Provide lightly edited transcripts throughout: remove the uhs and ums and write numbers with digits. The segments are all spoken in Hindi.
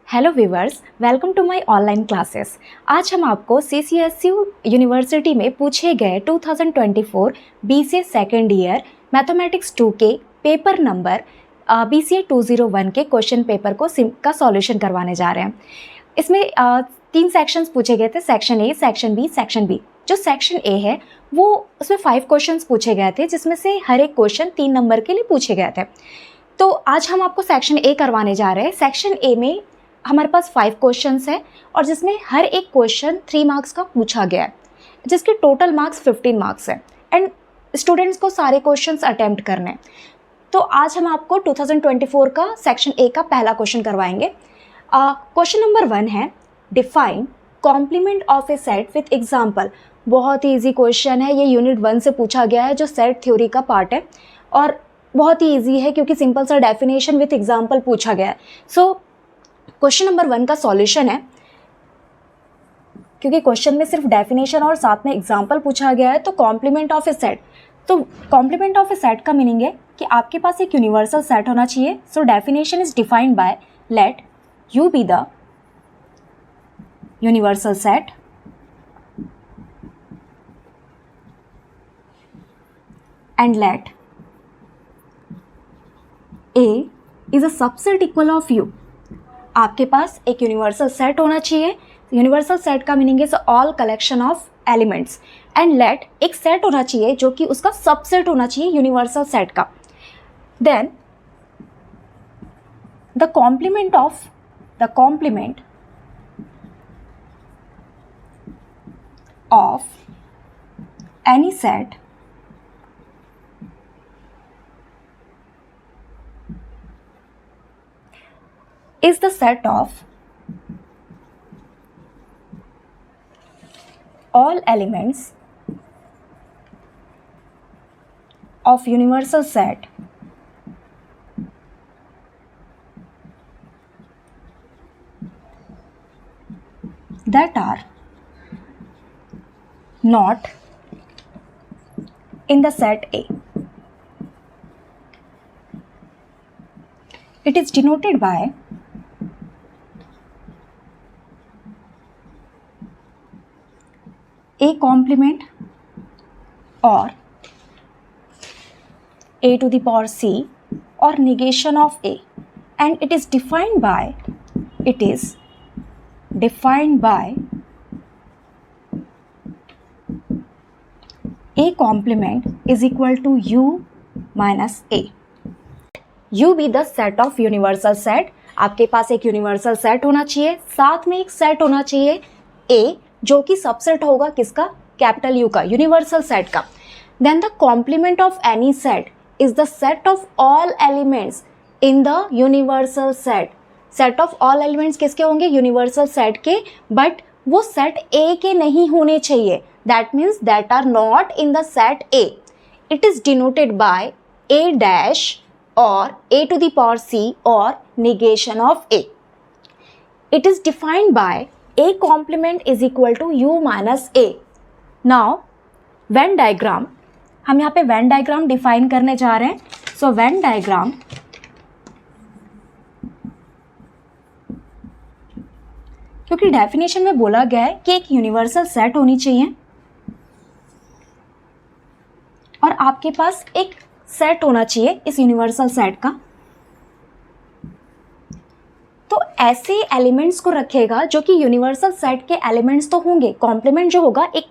Hello viewers, welcome to my online classes. आज हम आपको CCSU यूनिवर्सिटी में पूछे गए 2024 BCA सेकेंड ईयर मैथमेटिक्स 2 के पेपर नंबर BCA 201 के क्वेश्चन पेपर का सॉल्यूशन करवाने जा रहे हैं। इसमें 3 सेक्शंस पूछे गए थे, section A, section B, section B. जो सेक्शन ए है वो उसमें 5 क्वेश्चंस पूछे गए थे, जिसमें से हर एक क्वेश्चन 3 नंबर के लिए पूछे गए थे। तो आज हम आपको सेक्शन ए करवाने जा रहे हैं। सेक्शन ए में हमारे पास 5 क्वेश्चंस हैं और जिसमें हर एक क्वेश्चन 3 मार्क्स का पूछा गया है, जिसके टोटल मार्क्स 15 मार्क्स हैं एंड स्टूडेंट्स को सारे क्वेश्चंस अटेम्प्ट करने हैं। तो आज हम आपको 2024 का सेक्शन ए का पहला क्वेश्चन करवाएंगे। क्वेश्चन नंबर 1 है, define complement of A set with example. बहुत ही ईजी क्वेश्चन है, ये यूनिट 1 से पूछा गया है, जो सेट थ्योरी का पार्ट है और बहुत ही ईजी है क्योंकि सिंपल सा डेफिनेशन विथ एग्जाम्पल पूछा गया है। सो क्वेश्चन नंबर 1 का सॉल्यूशन है, क्योंकि क्वेश्चन में सिर्फ डेफिनेशन और साथ में एग्जाम्पल पूछा गया है, तो कॉम्प्लीमेंट ऑफ ए सेट। तो कॉम्प्लीमेंट ऑफ ए सेट का मीनिंग है कि आपके पास एक यूनिवर्सल सेट होना चाहिए। So definition is defined by let you be the universal set and let A is a subset equal of you. आपके पास एक यूनिवर्सल सेट होना चाहिए। यूनिवर्सल सेट का meaning is all collection of elements and let एक सेट होना चाहिए जो कि उसका सबसेट होना चाहिए यूनिवर्सल सेट का। Then the complement of any set is the set of all elements of universal set that are not in the set A. It is denoted by A complement or A to the power C or negation of A, and it is defined by A complement is equal to U minus A. U be the set of universal set. आपके पास एक यूनिवर्सल सेट होना चाहिए, साथ में एक सेट होना चाहिए A जो कि सबसेट होगा किसका, कैपिटल यू का, यूनिवर्सल सेट का। Then the complement of any set is the set of all elements in the universal set. Set of all elements किसके होंगे, यूनिवर्सल सेट के, बट वो सेट ए के नहीं होने चाहिए। That means that are not in the set A. It is denoted by A dash और A to the power c और negation of A. It is defined by A complement is equal to U minus A. Now, Venn diagram, हम यहाँ पे Venn diagram define करने जा रहे हैं. So, Venn diagram क्योंकि डेफिनेशन में बोला गया है कि एक यूनिवर्सल सेट होनी चाहिए और आपके पास एक सेट होना चाहिए इस यूनिवर्सल सेट का, तो ऐसे एलिमेंट्स को रखेगा जो कि यूनिवर्सल सेट के एलिमेंट्स तो होंगे। कॉम्प्लीमेंट जो होगा एक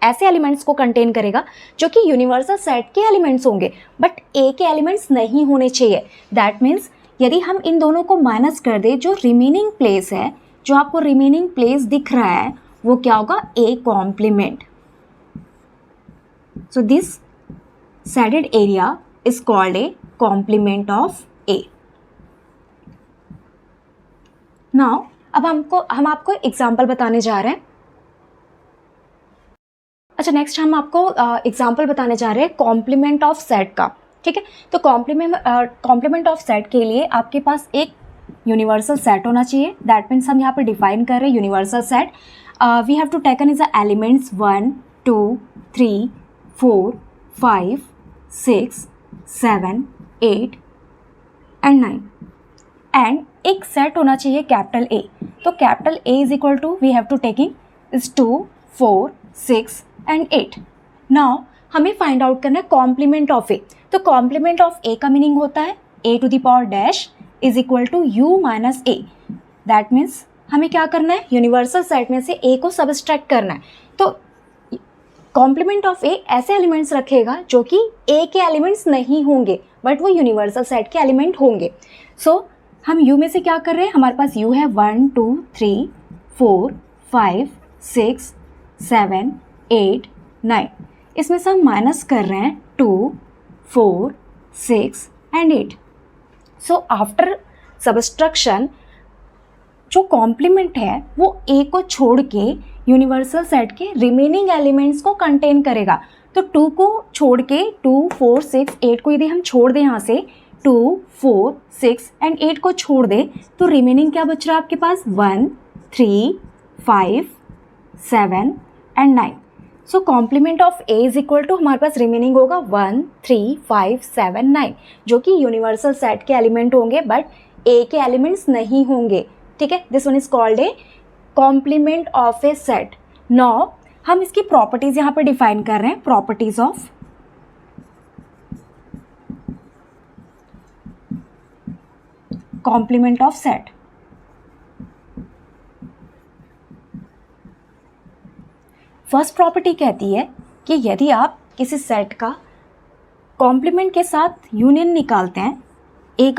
ऐसे एलिमेंट्स को कंटेन करेगा जो कि यूनिवर्सल सेट के एलिमेंट्स होंगे, बट ए के एलिमेंट्स नहीं होने चाहिए। दैट मीन्स यदि हम इन दोनों को माइनस कर दे, जो रिमेनिंग प्लेस है, जो आपको रिमेनिंग प्लेस दिख रहा है, वो क्या होगा, A complement. So this shaded area is called A complement of A. Now अब हम आपको एग्जाम्पल बताने जा रहे हैं। अच्छा, नेक्स्ट हम आपको एग्जाम्पल बताने जा रहे हैं कॉम्प्लीमेंट ऑफ सेट का। ठीक है, तो कॉम्प्लीमेंट ऑफ सेट के लिए आपके पास एक यूनिवर्सल सेट होना चाहिए। दैट मीन्स हम यहाँ पर डिफाइन कर रहे हैं universal set. We have to taken is the elements 1 2 3 4 5 6 7 8 and 9. And एक सेट होना चाहिए कैपिटल ए। तो capital A is equal to we have to taking is 2, 4, 6 and 8। Now हमें फाइंड आउट करना है कॉम्प्लीमेंट ऑफ ए। तो कॉम्प्लीमेंट ऑफ ए का मीनिंग होता है A to the power dash is equal to U minus A. That means हमें क्या करना है, यूनिवर्सल सेट में से ए को सबट्रैक्ट करना है। तो कॉम्प्लीमेंट ऑफ ए ऐसे एलिमेंट्स रखेगा जो कि ए के एलिमेंट्स नहीं होंगे बट वो यूनिवर्सल सेट के एलिमेंट होंगे। सो हम u में से क्या कर रहे हैं, हमारे पास u है 1, 2, 3, 4, 5, 6, 7, 8, 9। इसमें से हम माइनस कर रहे हैं 2, 4, 6 एंड 8। सो आफ्टर सबट्रैक्शन जो कॉम्प्लीमेंट है वो a को छोड़ के यूनिवर्सल सेट के रिमेनिंग एलिमेंट्स को कंटेन करेगा। तो 2 को छोड़ के 2, 4, 6, 8 को यदि हम छोड़ दें यहाँ से 2, 4, 6 एंड 8 को छोड़ दें तो रिमेनिंग क्या बच रहा है आपके पास 1, 3, 5, 7 and 9। So complement of A is equal to हमारे पास रिमेनिंग होगा 1, 3, 5, 7, 9 जो कि यूनिवर्सल सेट के एलिमेंट होंगे बट ए के एलिमेंट्स नहीं होंगे। ठीक है, this one is called A complement of A set. Now हम इसकी प्रॉपर्टीज यहाँ पे डिफाइन कर रहे हैं, properties of complement of set. First property कहती है कि यदि आप किसी सेट का कॉम्प्लीमेंट के साथ यूनियन निकालते हैं, ए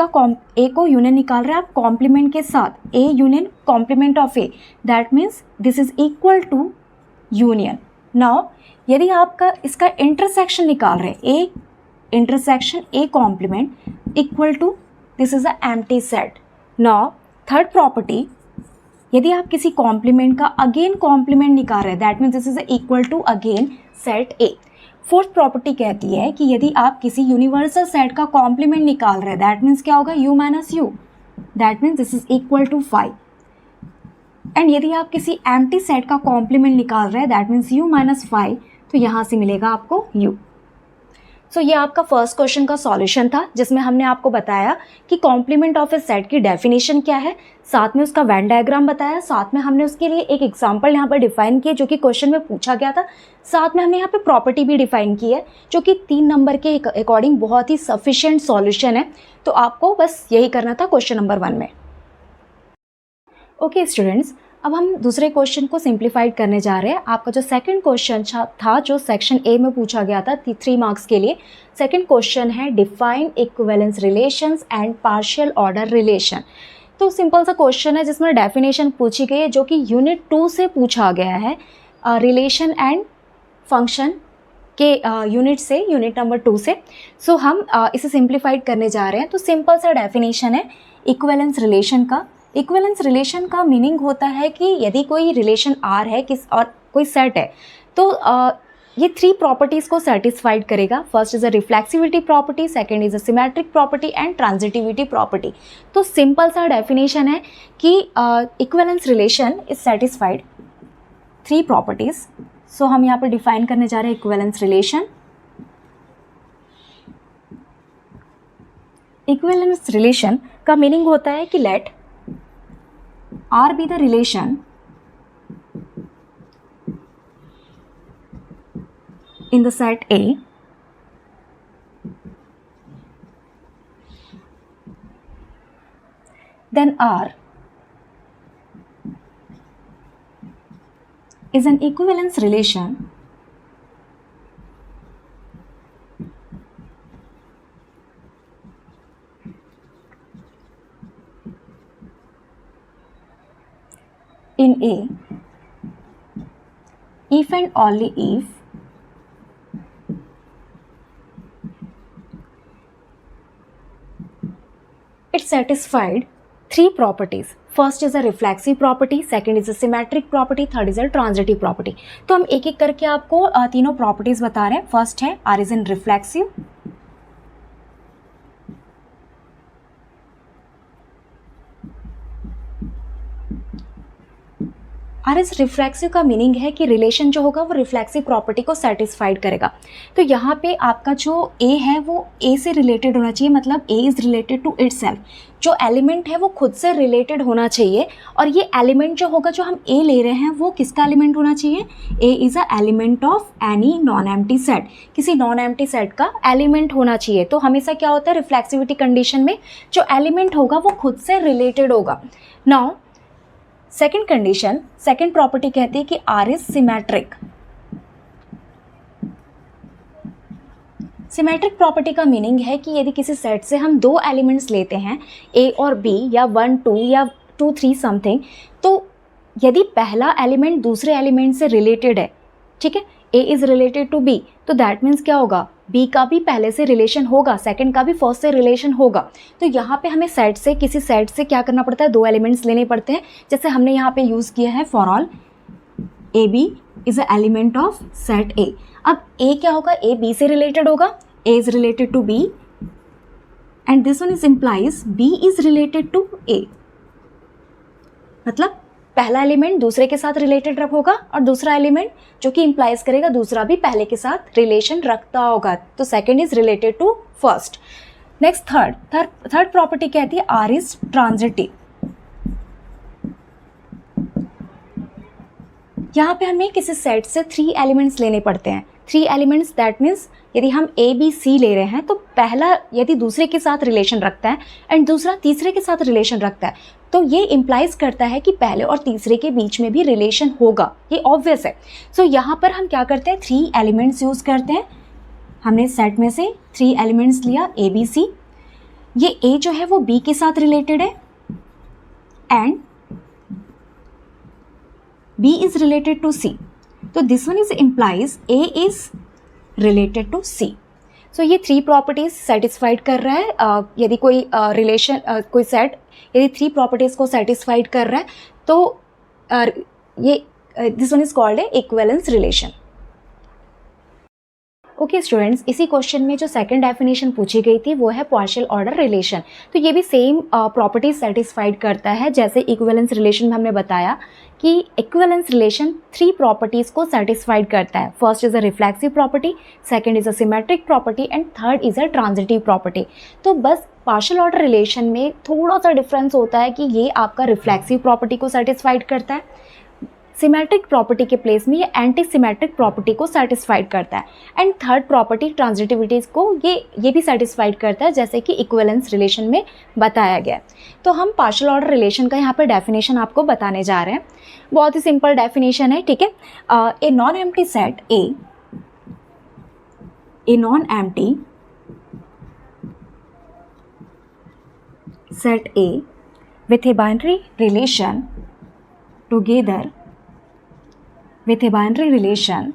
को यूनियन निकाल रहे हैं आप कॉम्प्लीमेंट के साथ, A union complement of A, that means this is equal to union. Now यदि आपका इसका इंटरसेक्शन निकाल रहे हैं, A intersection A complement equal to this is a empty set. Now third property, यदि आप किसी कॉम्प्लीमेंट का अगेन कॉम्प्लीमेंट निकाल रहे हैं that means this is equal to again set A. Fourth property कहती है कि यदि आप किसी यूनिवर्सल सेट का कॉम्प्लीमेंट निकाल रहे हैं दैट मीन्स क्या होगा u minus U, that means this is equal to 5। And यदि आप किसी एम्प्टी सेट का कॉम्प्लीमेंट निकाल रहे हैं दैट मीन्स u माइनस 5, तो यहाँ से मिलेगा आपको u। सो ये आपका फर्स्ट क्वेश्चन का सॉल्यूशन था जिसमें हमने आपको बताया कि कॉम्प्लीमेंट ऑफ ए सेट की डेफिनेशन क्या है, साथ में उसका वेन डायग्राम बताया, साथ में हमने उसके लिए एक एग्जांपल यहाँ पर डिफाइन किया जो कि क्वेश्चन में पूछा गया था, साथ में हमने यहाँ पे प्रॉपर्टी भी डिफाइन की है जो कि 3 नंबर के अकॉर्डिंग बहुत ही सफिशिएंट सॉल्यूशन है। तो आपको बस यही करना था क्वेश्चन नंबर 1 में। ओके स्टूडेंट्स, अब हम दूसरे क्वेश्चन को सिंप्लीफाइड करने जा रहे हैं। आपका जो सेकंड क्वेश्चन था जो सेक्शन ए में पूछा गया था 3 मार्क्स के लिए, सेकंड क्वेश्चन है define equivalence relations and partial order relation. तो सिंपल सा क्वेश्चन है जिसमें डेफिनेशन पूछी गई है जो कि यूनिट 2 से पूछा गया है, रिलेशन एंड फंक्शन के यूनिट से, यूनिट नंबर 2 से। सो हम इसे सिंप्लीफाइड करने जा रहे हैं। तो सिंपल सा डेफिनेशन है इक्विवेलेंस रिलेशन का। इक्विवेलेंस रिलेशन का मीनिंग होता है कि यदि कोई रिलेशन आर है किस और कोई सेट है तो ये 3 प्रॉपर्टीज़ को सेटिस्फाइड करेगा। First is a reflexivity property, second is a symmetric property and transitivity property. तो सिंपल सा डेफिनेशन है कि equivalence relation is satisfied 3 properties. So हम यहाँ पर डिफाइन करने जा रहे हैं इक्विवेलेंस रिलेशन। इक्विवेलेंस रिलेशन का मीनिंग होता है कि let R be the relation in the set A then R is an equivalence relation in A if and only if it satisfied 3 properties. First is a reflexive property, second is a symmetric property, third is a transitive property. तो हम एक एक करके आपको तीनों प्रॉपर्टीज बता रहे हैं। फर्स्ट है R is in reflexive, R is reflexive का मीनिंग है कि रिलेशन जो होगा वो रिफ्लेक्सिव प्रॉपर्टी को सेटिस्फाइड करेगा। तो यहाँ पे आपका जो ए है वो ए से रिलेटेड होना चाहिए, मतलब A is related to itself. जो एलिमेंट है वो खुद से रिलेटेड होना चाहिए, और ये एलिमेंट जो होगा, जो हम ए ले रहे हैं, वो किसका एलिमेंट होना चाहिए? ए is a element of any non empty set, किसी नॉन एम्प्टी सेट का एलिमेंट होना चाहिए। तो हमेशा क्या होता है रिफ्लेक्सिविटी कंडीशन में, जो एलिमेंट होगा वो खुद से रिलेटेड होगा। Now second condition, second property कहती है कि R is symmetric. Symmetric property का मीनिंग है कि यदि किसी सेट से हम दो एलिमेंट्स लेते हैं ए और बी, या 1 2 या 2 3 समथिंग, तो यदि पहला एलिमेंट दूसरे एलिमेंट से रिलेटेड है, ठीक है, ए इज रिलेटेड टू बी, तो दैट मीन्स क्या होगा, बी का भी पहले से रिलेशन होगा, सेकंड का भी फर्स्ट से रिलेशन होगा। तो यहाँ पे हमें सेट से, किसी सेट से क्या करना पड़ता है, दो एलिमेंट्स लेने पड़ते हैं। जैसे हमने यहाँ पे यूज़ किया है for all A B is a element of set A. अब ए क्या होगा, ए बी से रिलेटेड होगा, A is related to B, and this one is implies B is related to A. मतलब पहला एलिमेंट दूसरे के साथ रिलेटेड होगा, और दूसरा एलिमेंट जो कि इंप्लाइज करेगा दूसरा भी पहले के साथ रिलेशन रखता होगा। तो second is related to first. Next third property कहती है आर इज ट्रांजिटिव। यहाँ पे हमें किसी सेट से 3 एलिमेंट्स लेने पड़ते हैं। 3 एलिमेंट्स दैट मीन्स यदि हम ए बी सी ले रहे हैं, तो पहला यदि दूसरे के साथ रिलेशन रखता है एंड दूसरा तीसरे के साथ रिलेशन रखता है, तो ये इम्प्लाइज करता है कि पहले और तीसरे के बीच में भी रिलेशन होगा, ये ऑब्वियस है। सो यहाँ पर हम क्या करते हैं, 3 एलिमेंट्स यूज़ करते हैं। हमने सेट में से 3 एलिमेंट्स लिया ए बी सी। ये ए जो है वो बी के साथ रिलेटेड है, and B is related to C. तो this one is implies A is related to C. So ये 3 प्रॉपर्टीज सेटिस्फाइड कर रहा है। यदि कोई रिलेशन कोई सेट यदि 3 प्रॉपर्टीज को सेटिस्फाइड कर रहा है, तो ये this one is called A equivalence relation. Okay students, इसी क्वेश्चन में जो सेकंड डेफिनेशन पूछी गई थी वो है पार्शियल ऑर्डर रिलेशन। तो ये भी सेम प्रॉपर्टीज सेटिस्फाइड करता है जैसे इक्विवेलेंस रिलेशन में हमने बताया कि इक्विवेलेंस रिलेशन 3 प्रॉपर्टीज को सेटिस्फाइड करता है। First is a reflexive property, second is a symmetric property, and third is a transitive property. तो बस पार्शियल ऑर्डर रिलेशन में थोड़ा सा डिफरेंस होता है कि ये आपका रिफ्लेक्सिव प्रॉपर्टी को सेटिस्फाइड करता है, सिमेट्रिक प्रॉपर्टी के प्लेस में ये एंटी सिमेट्रिक प्रॉपर्टी को सेटिस्फाइड करता है, एंड थर्ड प्रॉपर्टी ट्रांजिटिविटीज़ को ये भी सेटिस्फाइड करता है जैसे कि इक्विवेलेंस रिलेशन में बताया गया। तो हम पार्शियल ऑर्डर रिलेशन का यहाँ पर डेफिनेशन आपको बताने जा रहे हैं। बहुत ही सिंपल डेफिनेशन है, ठीक है। A non empty set a non empty set A with a binary relation together with a binary relation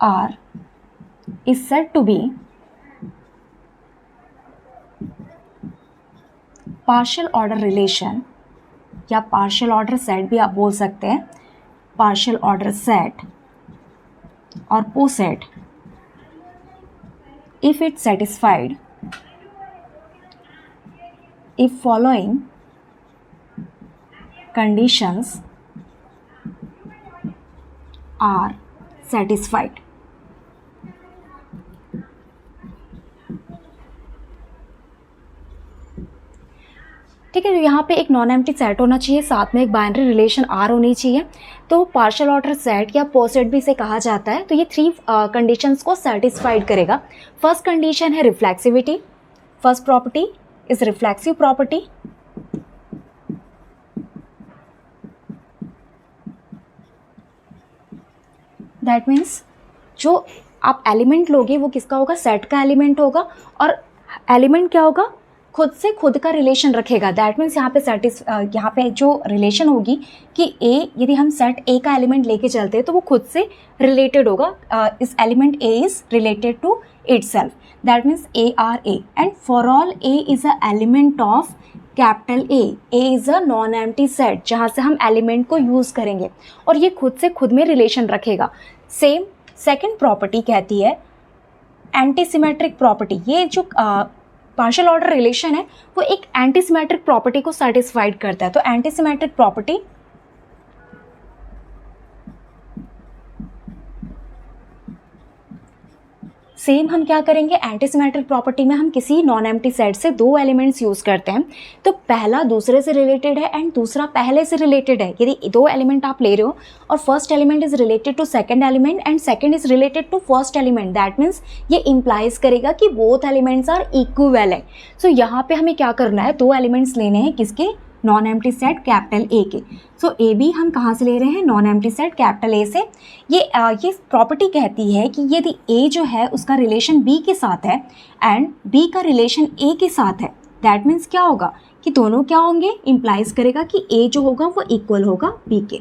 R is said to be partial order relation, या partial order set भी आप बोल सकते हैं, partial order set or poset if it satisfied if following conditions are satisfied। ठीक है, तो यहाँ पे एक नॉन एम्प्टी सेट होना चाहिए, साथ में एक बाइनरी रिलेशन आर होनी चाहिए। तो पार्शियल ऑर्डर सेट या पोसेट भी इसे कहा जाता है। तो ये 3 कंडीशंस को सेटिस्फाइड करेगा। फर्स्ट कंडीशन है reflexivity, first property is reflexive property. That means जो आप एलिमेंट लोगे वो किसका होगा, सेट का एलिमेंट होगा, और एलिमेंट क्या होगा, खुद से खुद का रिलेशन रखेगा। दैट मीन्स यहाँ पे जो रिलेशन होगी कि ए, यदि हम सेट ए का एलिमेंट लेके चलते हैं तो वो खुद से रिलेटेड होगा। इस element A is related to itself, that means A R A, and for all A is a element of capital A is a non empty set जहाँ से हम एलिमेंट को यूज़ करेंगे, और ये खुद से खुद में रिलेशन रखेगा। सेम सेकेंड प्रॉपर्टी कहती है एंटी सिमेट्रिक प्रॉपर्टी, ये जो पार्शियल ऑर्डर रिलेशन है वो एक एंटी सिमेट्रिक प्रॉपर्टी को सेटिस्फाइड करता है। तो एंटी सिमेट्रिक प्रॉपर्टी सेम हम क्या करेंगे, एंटी सिमेट्रिक प्रॉपर्टी में हम किसी नॉन एम्प्टी सेट से दो एलिमेंट्स यूज करते हैं। तो पहला दूसरे से रिलेटेड है एंड दूसरा पहले से रिलेटेड है। यदि दो एलिमेंट आप ले रहे हो और first element is related to second element and second is related to first element, that means ये इंप्लाइज करेगा कि both elements are equivalent. So यहाँ पे हमें क्या करना है, दो एलिमेंट्स लेने हैं किसके, non empty set capital A के। सो ए बी हम कहाँ से ले रहे हैं, non empty set capital A से। ये प्रॉपर्टी कहती है कि यदि ए जो है उसका रिलेशन बी के साथ है एंड बी का रिलेशन ए के साथ है, दैट मीन्स क्या होगा कि दोनों क्या होंगे, इंप्लाइज करेगा कि ए जो होगा वो इक्वल होगा बी के।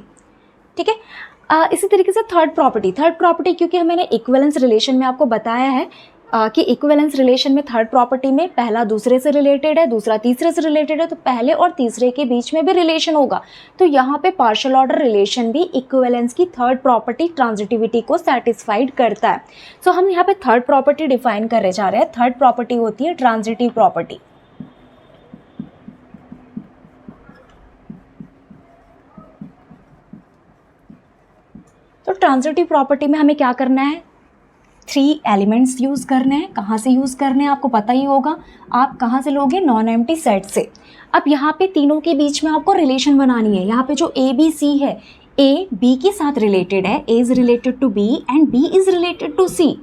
ठीक है। इसी तरीके से थर्ड प्रॉपर्टी क्योंकि मैंने इक्विवेलेंस रिलेशन में आपको बताया है कि इक्विवेलेंस रिलेशन में थर्ड प्रॉपर्टी में पहला दूसरे से रिलेटेड है, दूसरा तीसरे से रिलेटेड है, तो पहले और तीसरे के बीच में भी रिलेशन होगा। तो यहाँ पे पार्शियल ऑर्डर रिलेशन भी इक्विवेलेंस की थर्ड प्रॉपर्टी ट्रांजिटिविटी को सेटिस्फाइड करता है। सो हम यहाँ पे थर्ड प्रॉपर्टी डिफाइन करने जा रहे हैं। थर्ड प्रॉपर्टी होती है ट्रांजिटिव प्रॉपर्टी। तो ट्रांजिटिव प्रॉपर्टी में हमें क्या करना है, 3 एलिमेंट्स यूज़ करने हैं। कहाँ से यूज़ करने हैं आपको पता ही होगा, आप कहाँ से लोगे, नॉन एम्प्टी सेट से। अब यहाँ पे तीनों के बीच में आपको रिलेशन बनानी है। यहाँ पे जो ए बी सी है, ए बी के साथ रिलेटेड है, A is related to B and B is related to C.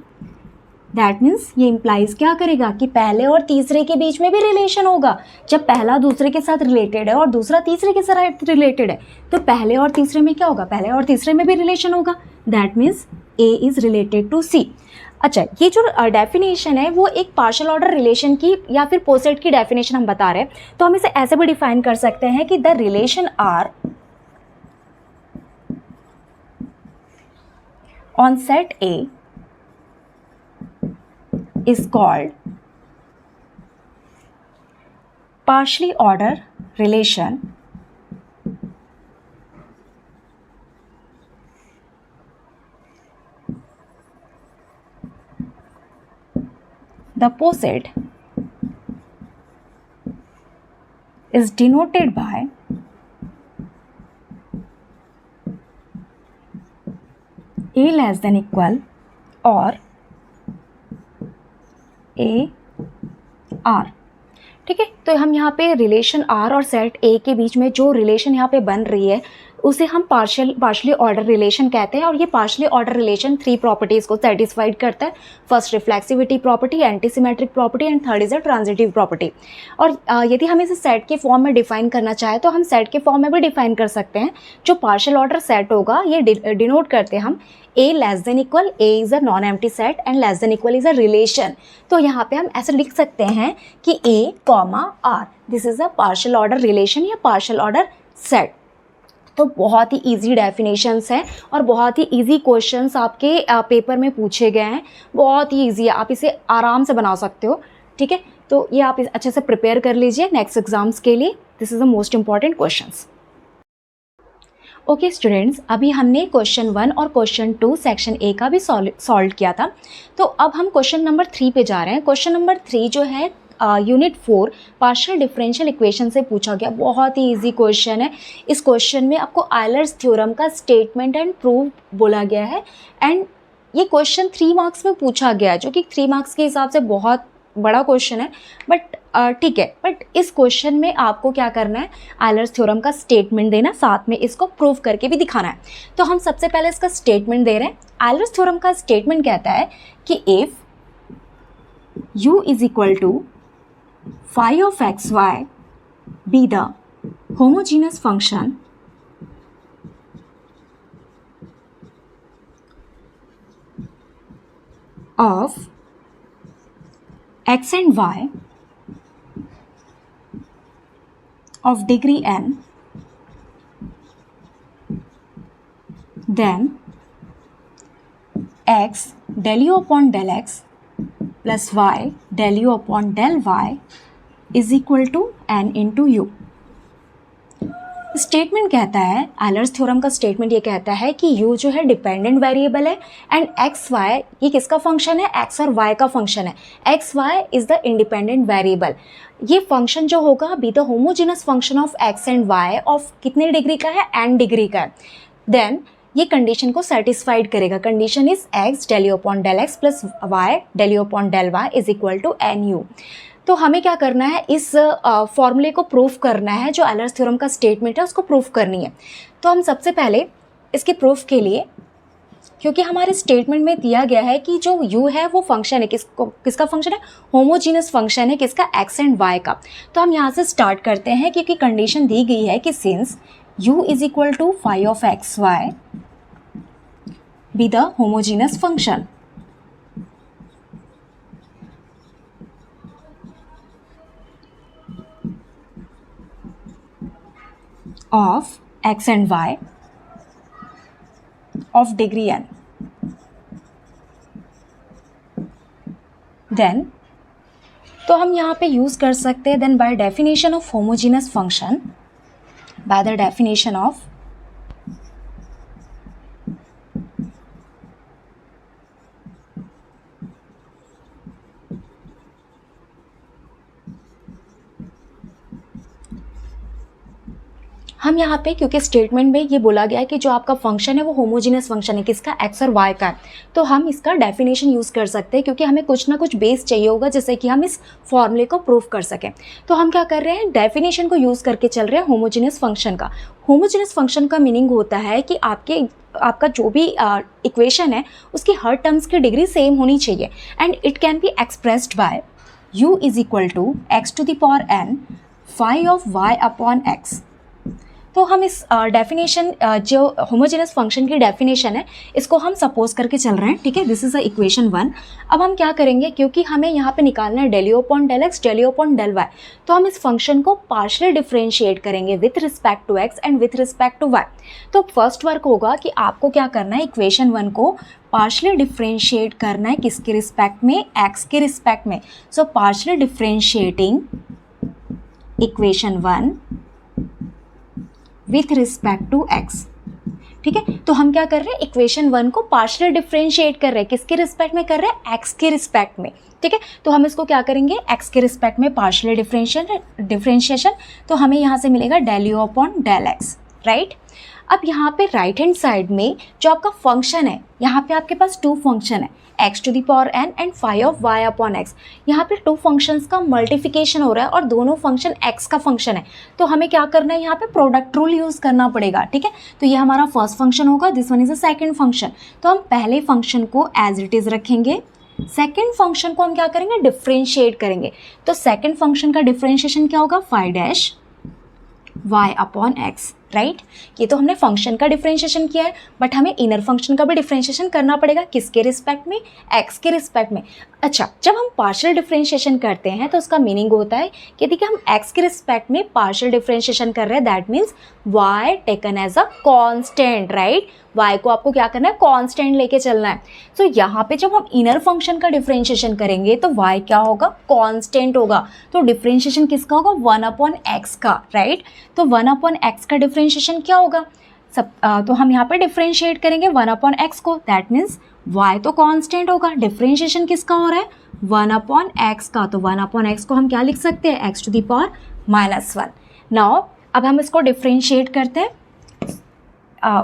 That means ये इंप्लाइज क्या करेगा कि पहले और तीसरे के बीच में भी रिलेशन होगा। जब पहला दूसरे के साथ रिलेटेड है और दूसरा तीसरे के साथ रिलेटेड है, तो पहले और तीसरे में क्या होगा, पहले और तीसरे में भी रिलेशन होगा। That means A is related to C. अच्छा, ये जो डेफिनेशन है वो एक पार्शियल ऑर्डर रिलेशन की या फिर पोसेट की डेफिनेशन हम बता रहे हैं। तो हम इसे ऐसे भी डिफाइन कर सकते हैं कि the relation R on set A is called partially order relation the poset is denoted by a less than equal or A R. ठीक है, तो हम यहाँ पे रिलेशन आर और सेट ए के बीच में जो रिलेशन यहाँ पे बन रही है उसे हम पार्शियली ऑर्डर रिलेशन कहते हैं। और ये पार्शियली ऑर्डर रिलेशन 3 प्रॉपर्टीज़ को सेटिस्फाइड करता है। First reflexivity property, anti symmetric property and third is a transitive property. और यदि हम इसे सेट के फॉर्म में डिफाइन करना चाहें तो हम सेट के फॉर्म में भी डिफाइन कर सकते हैं। जो पार्शियल ऑर्डर सेट होगा ये डिनोट करते हैं हम A less than equal, A is a non empty set and less than equal is a relation. तो यहाँ पे हम ऐसे लिख सकते हैं कि A comma R, this is a partial order relation या पार्शियल ऑर्डर सेट। तो बहुत ही इजी डेफिनेशंस हैं और बहुत ही इजी क्वेश्चंस आपके पेपर में पूछे गए हैं। बहुत ही इजी है, आप इसे आराम से बना सकते हो। ठीक है, तो ये आप अच्छे से प्रिपेयर कर लीजिए नेक्स्ट एग्जाम्स के लिए। This is the most important questions. Okay students, अभी हमने क्वेश्चन 1 और क्वेश्चन 2 सेक्शन ए का भी सॉल्व किया था। तो अब हम क्वेश्चन नंबर 3 पे जा रहे हैं। क्वेश्चन नंबर 3 जो है यूनिट 4 पार्शियल डिफरेंशियल इक्वेशन से पूछा गया। बहुत ही इजी क्वेश्चन है। इस क्वेश्चन में आपको आयलर्स थ्योरम का स्टेटमेंट एंड प्रूफ बोला गया है एंड ये क्वेश्चन 3 मार्क्स में पूछा गया है, जो कि 3 मार्क्स के हिसाब से बहुत बड़ा क्वेश्चन है। बट ठीक है, बट इस क्वेश्चन में आपको क्या करना है, आयलर्स थ्योरम का स्टेटमेंट देना, साथ में इसको प्रूव करके भी दिखाना है। तो हम सबसे पहले इसका स्टेटमेंट दे रहे हैं। आयलर्स थ्योरम का स्टेटमेंट कहता है कि if u is equal to phi of xy be the homogeneous function of x and y of degree n, then x del u upon del x plus y del u upon del y is equal to n into u। Statement कहता है, एलर्स थ्योरम का स्टेटमेंट ये कहता है कि u जो है डिपेंडेंट वेरिएबल है एंड एक्स वाई ये किसका फंक्शन है, एक्स और वाई का फंक्शन है। X y is the independent variable. ये फंक्शन जो होगा be the homogeneous function of x and y of कितने डिग्री का है, n डिग्री का है। देन ये कंडीशन को सेटिस्फाइड करेगा। Condition is x del u upon del x plus y del u upon del y is equal to n u. तो हमें क्या करना है, इस फॉर्मूले को प्रूफ करना है, जो एलर्स थ्योरम का स्टेटमेंट है उसको प्रूफ करनी है। तो हम सबसे पहले इसके प्रूफ के लिए, क्योंकि हमारे स्टेटमेंट में दिया गया है कि जो u है वो फंक्शन है, किसका फंक्शन है, होमोजीनस फंक्शन है, किसका, x एंड y का। तो हम यहाँ से स्टार्ट करते हैं, क्योंकि कंडीशन दी गई है कि since u is equal to phi of x y be the homogeneous function of x and y of degree n, then तो हम यहाँ पे यूज कर सकते हैं then by definition of homogeneous function, by the definition of हम यहाँ पे, क्योंकि स्टेटमेंट में ये बोला गया है कि जो आपका फंक्शन है वो होमोजीनस फंक्शन है, किसका, एक्स और वाई का, तो हम इसका डेफिनेशन यूज़ कर सकते हैं, क्योंकि हमें कुछ ना कुछ बेस चाहिए होगा जिससे कि हम इस फॉर्मूले को प्रूफ कर सकें। तो हम क्या कर रहे हैं, डेफिनेशन को यूज़ करके चल रहे हैं होमोजीनस फंक्शन का। होमोजीनस फंक्शन का मीनिंग होता है कि आपका जो भी इक्वेशन है उसकी हर टर्म्स की डिग्री सेम होनी चाहिए and it can be expressed by u is equal to x to the power n phi of y upon x। तो हम इस डेफिनेशन जो होमोजेनस फंक्शन की डेफिनेशन है इसको हम सपोज करके चल रहे हैं, ठीक है। This is the equation 1। अब हम क्या करेंगे, क्योंकि हमें यहाँ पे निकालना है del u upon del x del u upon del y, तो हम इस फंक्शन को पार्शियली डिफरेंशिएट करेंगे with respect to x and with respect to y. तो फर्स्ट वर्क होगा कि आपको क्या करना है, इक्वेशन 1 को पार्शियली डिफरेंशिएट करना है, किसके रिस्पेक्ट में, एक्स के रिस्पेक्ट में। So partially differentiating equation 1 with respect to X, ठीक है। तो हम क्या कर रहे हैं, इक्वेशन 1 को पार्शियली डिफरेंशिएट कर रहे हैं, किसके रिस्पेक्ट में कर रहे हैं, एक्स के रिस्पेक्ट में, ठीक है। तो हम इसको क्या करेंगे, एक्स के रिस्पेक्ट में पार्शियली डिफरेंशिएशन, तो हमें यहाँ से मिलेगा del u upon del x, right. अब यहाँ पे राइट हैंड साइड में जो आपका फंक्शन है, यहाँ पे आपके पास 2 फंक्शन है, x to the power n and phi of y upon x। यहाँ पे 2 फंक्शंस का मल्टीप्लिकेशन हो रहा है और दोनों फंक्शन x का फंक्शन है, तो हमें क्या करना है, यहाँ पे प्रोडक्ट रूल यूज़ करना पड़ेगा, ठीक है। तो ये हमारा फर्स्ट फंक्शन होगा, this one is a second function. तो हम पहले फंक्शन को एज इट इज़ रखेंगे, सेकेंड फंक्शन को हम क्या करेंगे, डिफ्रेंशिएट करेंगे। तो सेकेंड फंक्शन का डिफ्रेंशिएशन क्या होगा, phi dash y upon x, right. ये तो हमने फंक्शन का डिफरेंशिएशन किया है, बट हमें इनर फंक्शन का भी डिफरेंशिएशन करना पड़ेगा, किसके रिस्पेक्ट में, x के रिस्पेक्ट में। अच्छा, जब हम पार्शियल डिफरेंशिएशन करते हैं तो उसका मीनिंग होता है कि देखिए हम x के रिस्पेक्ट में पार्शियल डिफरेंशिएशन कर रहे हैं, that means y taken as a constant, right. y को आपको क्या करना है, कांस्टेंट लेके चलना है। तो यहाँ पे जब हम इनर फंक्शन का डिफरेंशिएशन करेंगे तो y क्या होगा, कांस्टेंट होगा। तो डिफरेंशिएशन किसका होगा, 1 अपॉन x का, राइट। तो 1 अपॉन x का डिफरेंशिएशन क्या होगा, तो हम यहाँ पे डिफरेंशिएट करेंगे 1 अपॉन x को, दैट मीन्स y तो कांस्टेंट होगा। डिफरेंशिएशन किसका हो रहा है, 1 अपॉन x का, तो 1 अपॉन x को हम क्या लिख सकते हैं, x to the power -1। Now अब हम इसको डिफरेंशिएट करते हैं,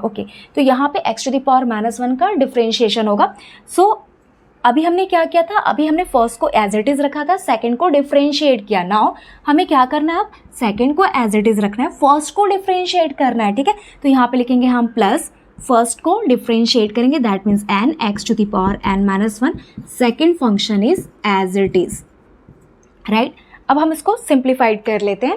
ओके। तो यहाँ पे x टू द पावर -1 का डिफरेंशिएशन होगा। सो अभी हमने क्या किया था, अभी हमने फर्स्ट को एज इट इज़ रखा था, सेकंड को डिफरेंशिएट किया। नाउ हमें क्या करना है, अब सेकंड को एज इट इज़ रखना है, फर्स्ट को डिफरेंशिएट करना है, ठीक है। तो यहाँ पे लिखेंगे हम प्लस, फर्स्ट को डिफरेंशिएट करेंगे, that means n x to the power n-1, second function is as it is, right. अब हम इसको सिंप्लीफाइड कर लेते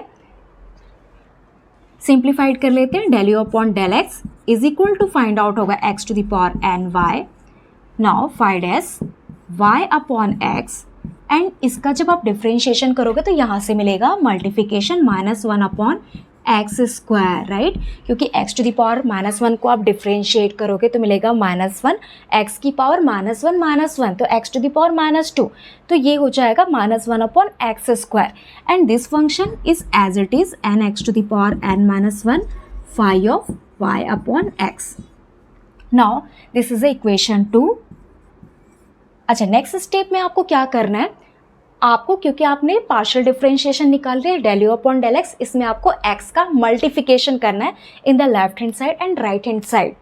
हैं, del u upon del x is equal to find out होगा x to the power n y। Now find s y upon x, and इसका जब आप डिफरेंशिएशन करोगे तो यहाँ से मिलेगा multiplication -1 upon x square, right. क्योंकि x टू द पावर -1 को आप डिफरेंशिएट करोगे तो मिलेगा -1, x की पावर -1 तो x टू द पावर -2, तो ये हो जाएगा -1 upon x square. And this function is as it is n x to the power n-1 phi of y upon x. Now this is the equation 2. अच्छा, नेक्स्ट स्टेप में आपको क्या करना है, आपको क्योंकि आपने पार्शियल डिफरेंशिएशन निकाल लिया del u upon del x, इसमें आपको x का मल्टीप्लिकेशन करना है in the left hand side and right hand side.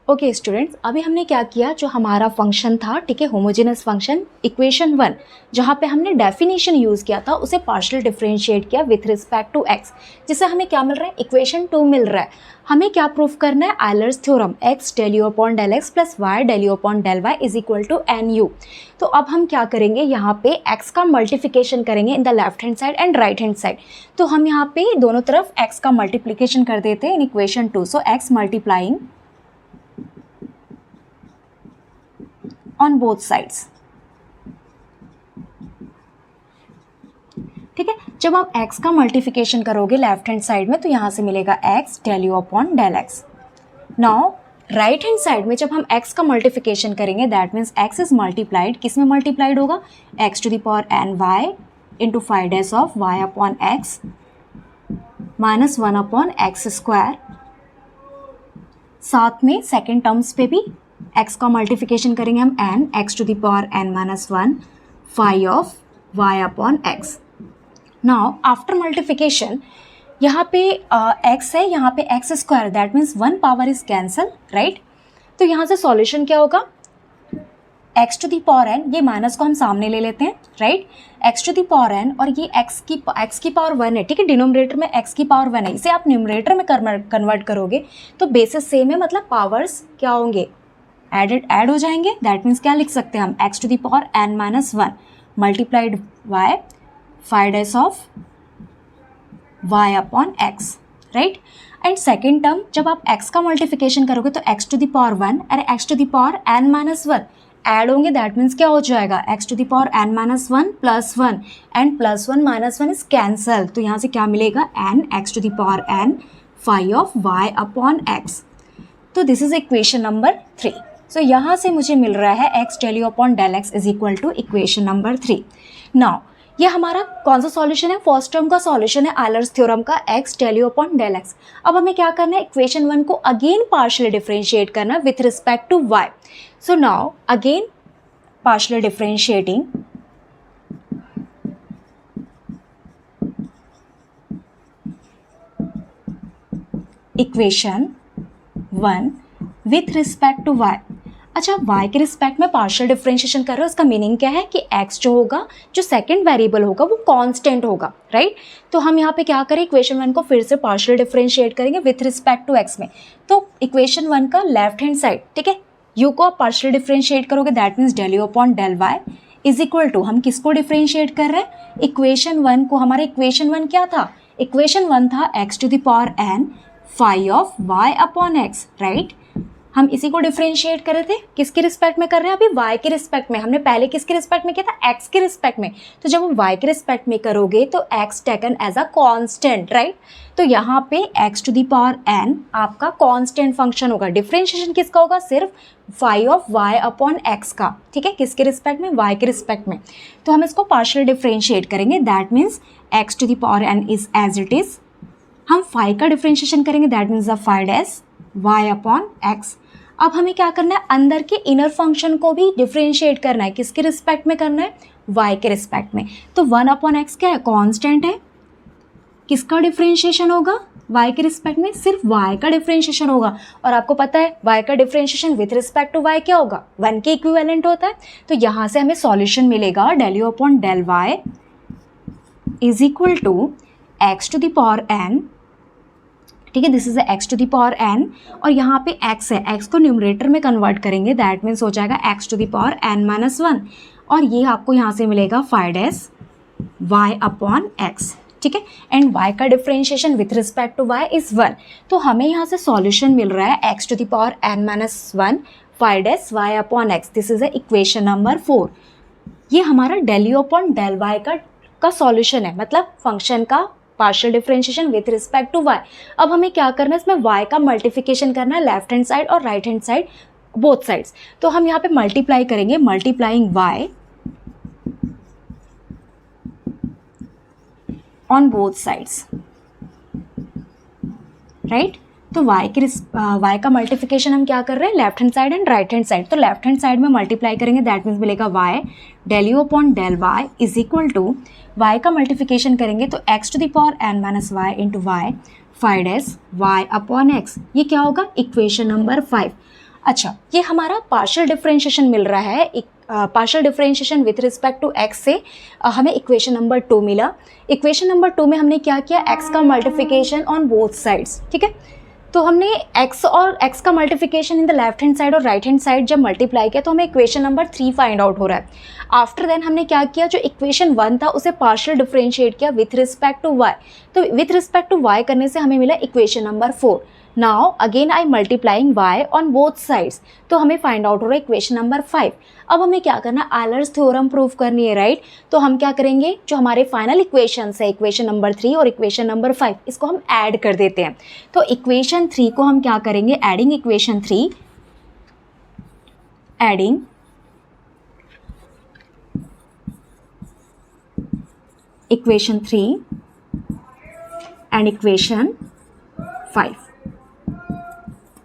Okay students, अभी हमने क्या किया, जो हमारा फंक्शन था, ठीक है, होमोजेनस फंक्शन इक्वेशन 1, जहाँ पे हमने डेफिनेशन यूज़ किया था, उसे पार्शियल डिफरेंशिएट किया विथ रिस्पेक्ट टू x, जिससे हमें क्या मिल रहा है, इक्वेशन 2 मिल रहा है. हमें क्या प्रूफ करना है, Euler's theorem, x del u upon del x plus y del u upon del y is equal to n u. तो अब हम क्या करेंगे, यहाँ पे x का मल्टीप्लिकेशन करेंगे इन the left hand side and right hand side. तो हम यहाँ पे दोनों तरफ x का मल्टीप्लिकेशन कर देते हैं in equation 2. So x multiplying on both sides. ठीक है, जब आप x का मल्टीप्लिकेशन करोगे लेफ्ट हैंड साइड में तो यहां से मिलेगा x del u upon del x. Now right hand side में जब हम x का मल्टीप्लिकेशन करेंगे that means x is multiplied, किस में मल्टीप्लाइड होगा, x to the power n y into phi dash of y upon x minus 1 upon x square. साथ में सेकेंड टर्म्स पे भी x का मल्टीप्लिकेशन करेंगे हम n, x to the power n minus 1 five of y upon x. Now after multiplication यहाँ पे x है, यहाँ पे x square, that means 1 power is cancel, right. तो यहाँ से सॉल्यूशन क्या होगा, x to the power n, ये माइनस को हम सामने ले लेते हैं, right, x to the power n और ये x की पावर 1 है, ठीक है, डिनोमिनेटर में x की पावर 1 है, इसे आप न्यूमरेटर में कन्वर्ट करोगे तो बेसिस सेम है, मतलब पावर्स क्या होंगे, ऐड हो जाएंगे. दैट मीन्स क्या लिख सकते हैं हम, x to the power n minus 1 multiplied y five dash of y upon x, right. And second term जब आप x का मल्टीप्लिकेशन करोगे तो x टू दी पावर 1 और x to the power n minus 1 add होंगे, दैट मीन्स क्या हो जाएगा, x to the power n minus 1 plus 1 and plus 1 minus 1 is cancel. तो यहाँ से क्या मिलेगा, n x to the power n five of y upon x. तो this is equation number 3. So यहाँ से मुझे मिल रहा है x del u upon del x is equal to equation number 3. Now ये हमारा कौन सा सॉल्यूशन है, फर्स्ट टर्म का सॉल्यूशन है आयलर्स थ्योरम का x del u upon del x. अब हमें क्या करना है, इक्वेशन 1 को अगेन पार्शियली डिफरेंशिएट करना with respect to y. So now again partially differentiating equation 1 with respect to y. अच्छा, y के रिस्पेक्ट में पार्शियल डिफरेंशिएशन कर रहे हो, इसका मीनिंग क्या है कि x जो होगा, जो सेकंड वेरिएबल होगा वो कांस्टेंट होगा, राइट. तो हम यहाँ पे क्या करें, इक्वेशन 1 को फिर से पार्शियल डिफरेंशिएट करेंगे विथ रिस्पेक्ट टू x में. तो इक्वेशन 1 का लेफ्ट हैंड साइड, ठीक है, u को आप पार्शियल डिफरेंशिएट करोगे that means del u upon del y is equal to, हम किसको डिफरेंशिएट कर रहे हैं, इक्वेशन 1 को. हमारा इक्वेशन 1 क्या था, इक्वेशन 1 था x to the power n five of y upon x, right. हम इसी को डिफरेंशिएट कर रहे थे, किसके रिस्पेक्ट में कर रहे हैं, अभी y के रिस्पेक्ट में. हमने पहले किसके रिस्पेक्ट में किया था, x के रिस्पेक्ट में. तो जब हम y के रिस्पेक्ट में करोगे तो x taken as a constant, right. तो यहाँ पे x to the power n आपका कांस्टेंट फंक्शन होगा. डिफरेंशिएशन किसका होगा, सिर्फ five of y upon x का, ठीक है, किसके रिस्पेक्ट में, y के रिस्पेक्ट में. तो हम इसको पार्शियल डिफरेंशिएट करेंगे, that means x to the power n is as it is. हम 5 का डिफरेंशिएशन करेंगे, that means the 5 dash y upon x. अब हमें क्या करना है, अंदर के इनर फंक्शन को भी डिफरेंशिएट करना है, किसके रिस्पेक्ट में करना है, y के रिस्पेक्ट में. तो 1 अपॉन x क्या है, कांस्टेंट है, किसका डिफरेंशिएशन होगा, y के रिस्पेक्ट में, सिर्फ y का डिफरेंशिएशन होगा. और आपको पता है y का differentiation with respect to y क्या होगा, 1 के इक्विवेलेंट होता है. तो यहाँ से हमें सॉल्यूशन मिलेगा del u upon del y is equal to x to the power n, ठीक है, this is x to the power n और यहाँ पे x है, x को न्यूमरेटर में कन्वर्ट करेंगे, दैट मीन्स हो जाएगा x to the power n minus 1 और ये आपको यहाँ से मिलेगा 5 डैश y अपॉन x, ठीक है. एंड y का differentiation with respect to y is 1. तो हमें यहाँ से सॉल्यूशन मिल रहा है x to the power n minus 1 5 dash y upon x. This is a equation number 4. ये हमारा del u upon del y का सॉल्यूशन है, मतलब फंक्शन का partial differentiation with respect to y. अब हमें क्या करना है, इसमें y का मल्टीप्लिकेशन करना है लेफ्ट हैंड साइड और right hand side, both sides. तो हम यहाँ पे मल्टीप्लाई करेंगे, multiplying y on both sides. Right. तो y का मल्टीप्लिकेशन हम क्या कर रहे हैं, left hand side and right hand side. तो लेफ्ट हैंड साइड में मल्टीप्लाई करेंगे, दैट मीन्स मिलेगा y del u upon del y is equal to y का मल्टीप्लिकेशन करेंगे तो x to the power n minus y into y 5 y upon x। ये क्या होगा, इक्वेशन नंबर 5। अच्छा, ये हमारा पार्शियल डिफरेंशिएशन मिल रहा है, partial differentiation with respect to x से हमें इक्वेशन नंबर 2 मिला। इक्वेशन नंबर 2 में हमने क्या किया, x का मल्टीप्लिकेशन ऑन बोथ साइड्स, ठीक है। तो हमने x और x का multiplication in the left hand side और राइट हैंड साइड जब मल्टीप्लाई किया तो हमें इक्वेशन नंबर 3 फाइंड आउट हो रहा है। आफ्टर देन हमने क्या किया, जो इक्वेशन 1 था उसे पार्शियल डिफरेंशिएट किया विथ रिस्पेक्ट टू y। तो विथ रिस्पेक्ट टू y करने से हमें मिला equation number 4। Now again I multiplying y on both sides, तो हमें फाइंड आउट हो रहा है इक्वेशन नंबर 5। अब हमें क्या करना है, आयलर्स थ्योरम प्रूव करनी है, राइट। तो हम क्या करेंगे, जो हमारे फाइनल इक्वेशंस है इक्वेशन नंबर 3 और इक्वेशन नंबर 5, इसको हम ऐड कर देते हैं। तो इक्वेशन 3 को हम क्या करेंगे, adding equation 3, adding equation 3 and equation 5,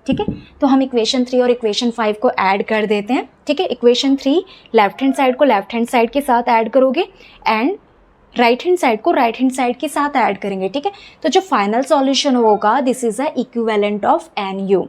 ठीक है। तो हम इक्वेशन 3 और इक्वेशन 5 को ऐड कर देते हैं, ठीक है। इक्वेशन 3 लेफ्ट हैंड साइड को लेफ्ट हैंड साइड के साथ ऐड करोगे एंड राइट हैंड साइड को राइट हैंड साइड के साथ ऐड करेंगे, ठीक है। तो जो फाइनल सॉल्यूशन होगा, this is a equivalent of NU।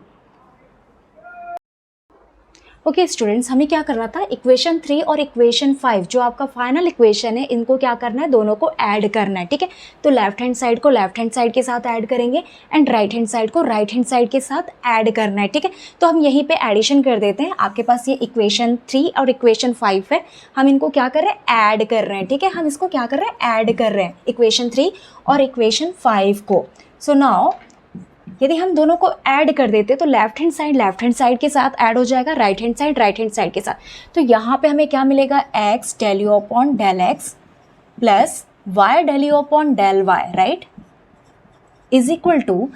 Okay students, हमें क्या करना था, इक्वेशन 3 और इक्वेशन 5 जो आपका फाइनल इक्वेशन है, इनको क्या करना है, दोनों को ऐड करना है, ठीक है। तो लेफ्ट हैंड साइड को लेफ्ट हैंड साइड के साथ ऐड करेंगे एंड राइट हैंड साइड को राइट हैंड साइड के साथ ऐड करना है, ठीक है। तो हम यहीं पे एडिशन कर देते हैं। आपके पास ये इक्वेशन 3 और इक्वेशन 5 है, हम इनको क्या कर रहे हैं, ऐड कर रहे हैं, ठीक है। हम इसको क्या कर रहे हैं, ऐड कर रहे हैं इक्वेशन 3 और इक्वेशन 5 को। सो नाउ यदि हम दोनों को ऐड कर देते तो लेफ्ट हैंड साइड के साथ ऐड हो जाएगा, राइट हैंड साइड के साथ। तो यहाँ पे हमें क्या मिलेगा, x del u upon del x plus y del u upon del y, right, is equal to,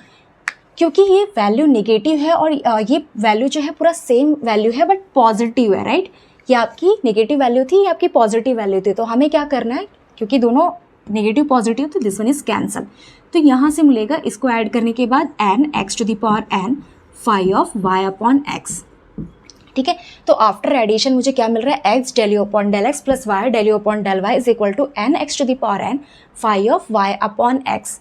क्योंकि ये वैल्यू नेगेटिव है और ये वैल्यू जो है पूरा सेम वैल्यू है बट पॉजिटिव है, राइट। ये आपकी नेगेटिव वैल्यू थी, ये आपकी पॉजिटिव वैल्यू थी। तो हमें क्या करना है, क्योंकि दोनों नेगेटिव पॉजिटिव तो दिस वन इज कैंसल। तो यहाँ से मिलेगा, इसको ऐड करने के बाद n x to the power n 5 of y upon x, ठीक है। तो आफ्टर एडिशन मुझे क्या मिल रहा है, x del u upon del x plus y del u upon del y is equal to n x to the power n 5 of y upon x।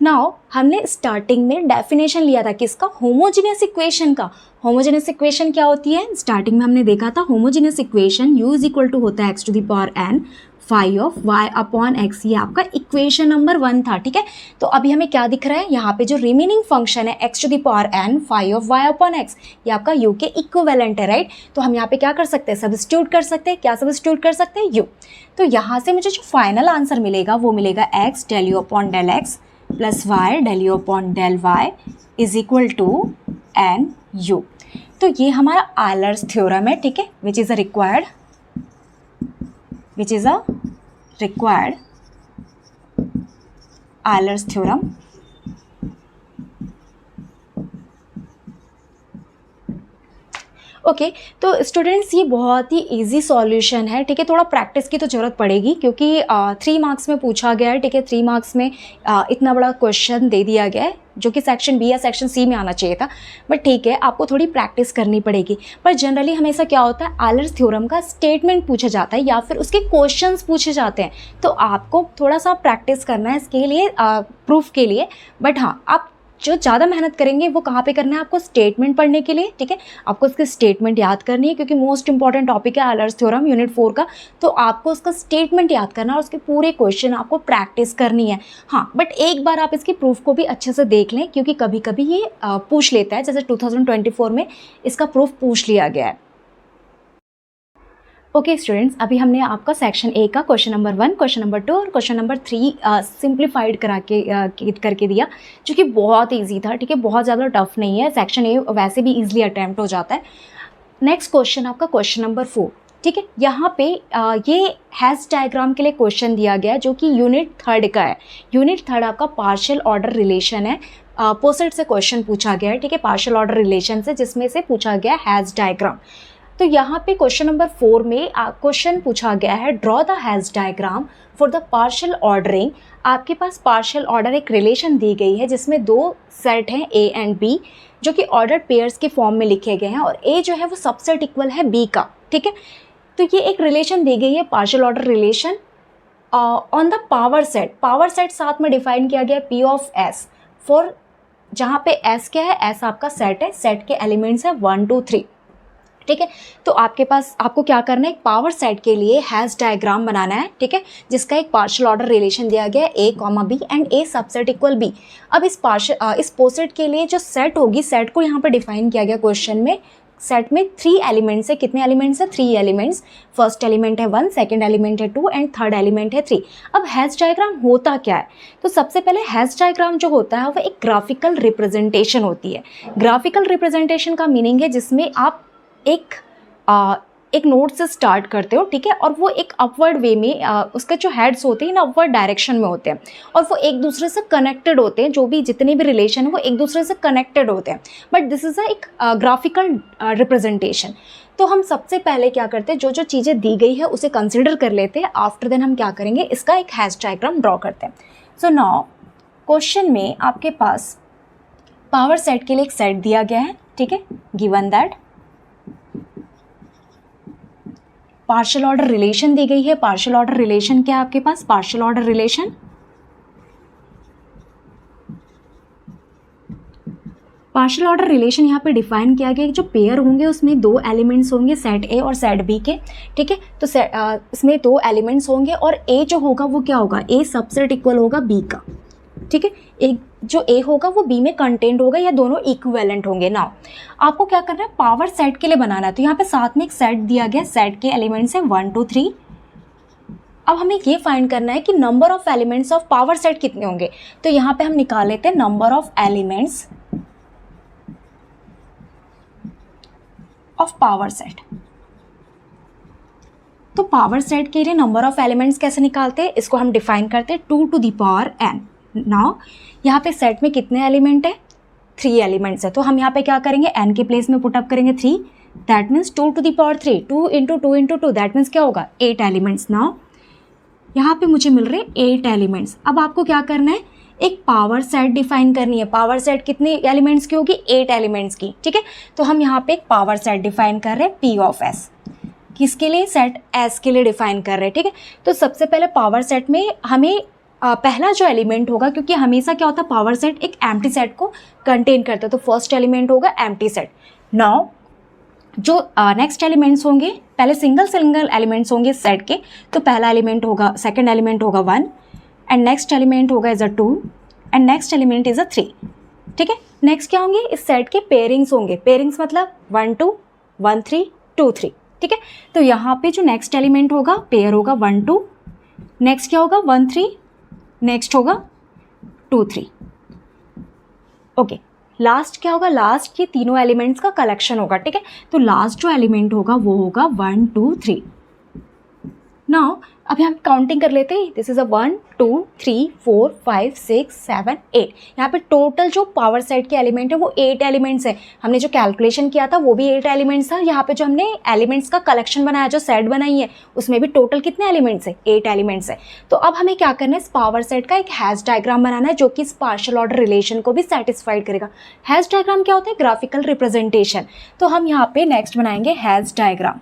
Now हमने स्टार्टिंग में डेफिनेशन लिया था किसका, होमोजेनियस इक्वेशन का। होमोजेनियस इक्वेशन क्या होती है, स्टार्टिंग में हमने देखा था homogeneous equation u is equal to होता है x to the power n 5 of y upon x। ये आपका इक्वेशन नंबर 1 था, ठीक है। तो अभी हमें क्या दिख रहा है, यहाँ पे जो रिमेनिंग फंक्शन है x to the power n 5 of y upon x, ये आपका u के इक्विवेलेंट है, राइट। तो हम यहाँ पे क्या कर सकते हैं, सब्स्टिट्यूट कर सकते हैं। क्या सब्स्टिट्यूट कर सकते हैं, u। तो यहाँ से मुझे जो फाइनल आंसर मिलेगा वो मिलेगा x del u upon del x plus y del u upon del y is equal to NU। तो ये हमारा आयलर्स थ्योरम है, ठीक है, which is a required Euler's theorem। Okay तो स्टूडेंट्स ये बहुत ही इजी सॉल्यूशन है, ठीक है। थोड़ा प्रैक्टिस की तो ज़रूरत पड़ेगी क्योंकि 3 मार्क्स में पूछा गया है, ठीक है। 3 मार्क्स में इतना बड़ा क्वेश्चन दे दिया गया है जो कि सेक्शन बी या सेक्शन सी में आना चाहिए था, बट ठीक है, आपको थोड़ी प्रैक्टिस करनी पड़ेगी। पर जनरली हमेशा क्या होता है, आयलर्स थ्योरम का स्टेटमेंट पूछा जाता है या फिर उसके क्वेश्चंस पूछे जाते हैं, तो आपको थोड़ा सा प्रैक्टिस करना है इसके लिए, प्रूफ के लिए। बट हाँ, आप जो ज़्यादा मेहनत करेंगे वो कहाँ पे करना है, आपको स्टेटमेंट पढ़ने के लिए, ठीक है। आपको उसकी स्टेटमेंट याद करनी है क्योंकि मोस्ट इंपॉर्टेंट टॉपिक है आयलर्स थ्योरम यूनिट 4 का। तो आपको उसका स्टेटमेंट याद करना और उसके पूरे क्वेश्चन आपको प्रैक्टिस करनी है। हाँ, बट एक बार आप इसकी प्रूफ को भी अच्छे से देख लें क्योंकि कभी कभी ये पूछ लेता है, जैसे 2024 में इसका प्रूफ पूछ लिया गया है। ओके स्टूडेंट्स, अभी हमने आपका सेक्शन ए का क्वेश्चन नंबर 1, क्वेश्चन नंबर 2 और क्वेश्चन नंबर 3 सिंप्लीफाइड करके दिया, जो कि बहुत इजी था, ठीक है, बहुत ज़्यादा टफ नहीं है। सेक्शन ए वैसे भी इजीली अटैम्प्ट हो जाता है। नेक्स्ट क्वेश्चन आपका क्वेश्चन नंबर 4, ठीक है। यहाँ पे ये हैश डायग्राम के लिए क्वेश्चन दिया गया है जो कि यूनिट 3 का है। यूनिट 3 आपका पार्शियल ऑर्डर रिलेशन है। पोसेट से क्वेश्चन पूछा गया है, ठीक है, पार्शियल ऑर्डर रिलेशन से, जिसमें से पूछा गया हैश डायग्राम। तो यहाँ पे क्वेश्चन नंबर 4 में क्वेश्चन पूछा गया है, draw the has diagram for the partial ordering. आपके पास पार्शियल ऑर्डर एक रिलेशन दी गई है जिसमें दो सेट हैं ए एंड बी, जो कि ऑर्डर पेयर्स के फॉर्म में लिखे गए हैं, और ए जो है वो सबसेट इक्वल है बी का, ठीक है। तो ये एक रिलेशन दी गई है, partial order relation on the power set. Power set साथ में डिफाइन किया गया पी ऑफ एस फॉर, जहाँ पे एस क्या है, एस आपका सेट है, सेट के एलिमेंट्स है 1 2 3, ठीक है। तो आपके पास आपको क्या करना है, एक पावर सेट के लिए हैज डायग्राम बनाना है, ठीक है, जिसका एक पार्शियल ऑर्डर रिलेशन दिया गया है A comma B and A subset equal B. अब इस पोसेट के लिए जो सेट होगी, सेट को यहाँ पर डिफाइन किया गया क्वेश्चन में। सेट में 3 एलिमेंट्स है, कितने एलिमेंट्स है, 3 एलिमेंट्स। फर्स्ट एलिमेंट है 1, सेकंड एलिमेंट है 2 एंड थर्ड एलिमेंट है 3। अब हैज डायग्राम होता क्या है, तो सबसे पहले हैज डायग्राम जो होता है वो एक ग्राफिकल रिप्रेजेंटेशन होती है। ग्राफिकल रिप्रेजेंटेशन का मीनिंग है जिसमें आप एक नोड से स्टार्ट करते हो, ठीक है, और वो एक अपवर्ड वे में उसके जो हेड्स होते हैं ना अपवर्ड डायरेक्शन में होते हैं, और वो एक दूसरे से कनेक्टेड होते हैं, जो भी जितने भी रिलेशन है वो एक दूसरे से कनेक्टेड होते हैं, बट दिस इज़ एक ग्राफिकल रिप्रेजेंटेशन। तो हम सबसे पहले क्या करते हैं, जो जो चीज़ें दी गई है उसे कंसिडर कर लेते हैं, आफ्टर देन हम क्या करेंगे, इसका एक हैश डायग्राम ड्रॉ करते हैं। सो नाउ क्वेश्चन में आपके पास पावर सेट के लिए एक सेट दिया गया है, ठीक है, given that partial order relation दी गई है। पार्शियल ऑर्डर रिलेशन क्या है आपके पास, पार्शियल ऑर्डर रिलेशन यहाँ पे डिफाइन किया गया है, जो पेयर होंगे उसमें 2 एलिमेंट्स होंगे, सेट ए और सेट बी के, ठीक है। तो इसमें 2 एलिमेंट्स होंगे और ए जो होगा वो क्या होगा, ए सबसेट इक्वल होगा बी का, ठीक है। एक जो ए होगा वो बी में कंटेंट होगा, या दोनों इक्विवेलेंट होंगे। नाउ आपको क्या करना है, पावर सेट के लिए बनाना है, तो यहाँ पे साथ में एक सेट दिया गया, सेट के एलिमेंट्स हैं 1 2 3। अब हमें ये फाइंड करना है कि number of elements of power set कितने होंगे, तो यहाँ पे हम निकाल लेते हैं number of elements of power set. तो पावर सेट के लिए नंबर ऑफ एलिमेंट्स कैसे निकालते हैं, इसको हम डिफाइन करते हैं 2 to the power n। Now यहाँ पे सेट में कितने एलिमेंट है, 3 एलिमेंट्स है, तो हम यहाँ पे क्या करेंगे, n के प्लेस में पुटअप करेंगे 3, that means 2 to the power 3, 2 into 2 into 2, that means क्या होगा, 8 एलिमेंट्स। नाउ यहाँ पे मुझे मिल रहे 8 एलिमेंट्स। अब आपको क्या करना है, एक पावर सेट डिफाइन करनी है। पावर सेट कितने एलिमेंट्स की होगी, 8 एलिमेंट्स की, ठीक है। तो हम यहाँ पे एक पावर सेट डिफाइन कर रहे हैं पी ऑफ एस, किसके लिए, सेट एस के लिए डिफाइन कर रहे हैं, ठीक है। तो सबसे पहले पावर सेट में हमें पहला जो एलिमेंट होगा, क्योंकि हमेशा क्या होता है, पावर सेट एक एम्प्टी सेट को कंटेन करता है, तो फर्स्ट एलिमेंट होगा एम्प्टी सेट। नाउ जो नेक्स्ट एलिमेंट्स होंगे, पहले सिंगल एलिमेंट्स होंगे सेट के, तो पहला एलिमेंट होगा, सेकंड एलिमेंट होगा 1 एंड नेक्स्ट एलिमेंट होगा is a 2 and next element is a 3, ठीक है। नेक्स्ट क्या होंगे, इस सेट के पेयरिंग्स होंगे, पेयरिंग्स मतलब 1 2 1 3 2 3, ठीक है। तो यहाँ पे जो नेक्स्ट एलिमेंट होगा पेयर होगा 1 2, नेक्स्ट क्या होगा 1 3, नेक्स्ट होगा 2 3, ओके। लास्ट क्या होगा, लास्ट ये तीनों एलिमेंट्स का कलेक्शन होगा, ठीक है। तो लास्ट जो एलिमेंट होगा वो होगा 1 2 3। नाउ अभी हम काउंटिंग कर लेते हैं, दिस इज अ 1 2 3 4 5 6 7 8। यहाँ पे टोटल जो पावर सेट के एलिमेंट है वो 8 एलिमेंट्स है। हमने जो कैलकुलेशन किया था वो भी 8 एलिमेंट्स था। यहाँ पे जो हमने एलिमेंट्स का कलेक्शन बनाया, जो सेट बनाई है, उसमें भी टोटल कितने एलिमेंट्स है, 8 एलिमेंट्स है। तो अब हमें क्या करना है, इस पावर सेट का एक हैश डायग्राम बनाना है, जो कि इस पार्शियल ऑर्डर रिलेशन को भी सेटिस्फाइड करेगा। हैश डायग्राम क्या होता है, ग्राफिकल रिप्रेजेंटेशन। तो हम यहाँ पे नेक्स्ट बनाएंगे हैश डायग्राम।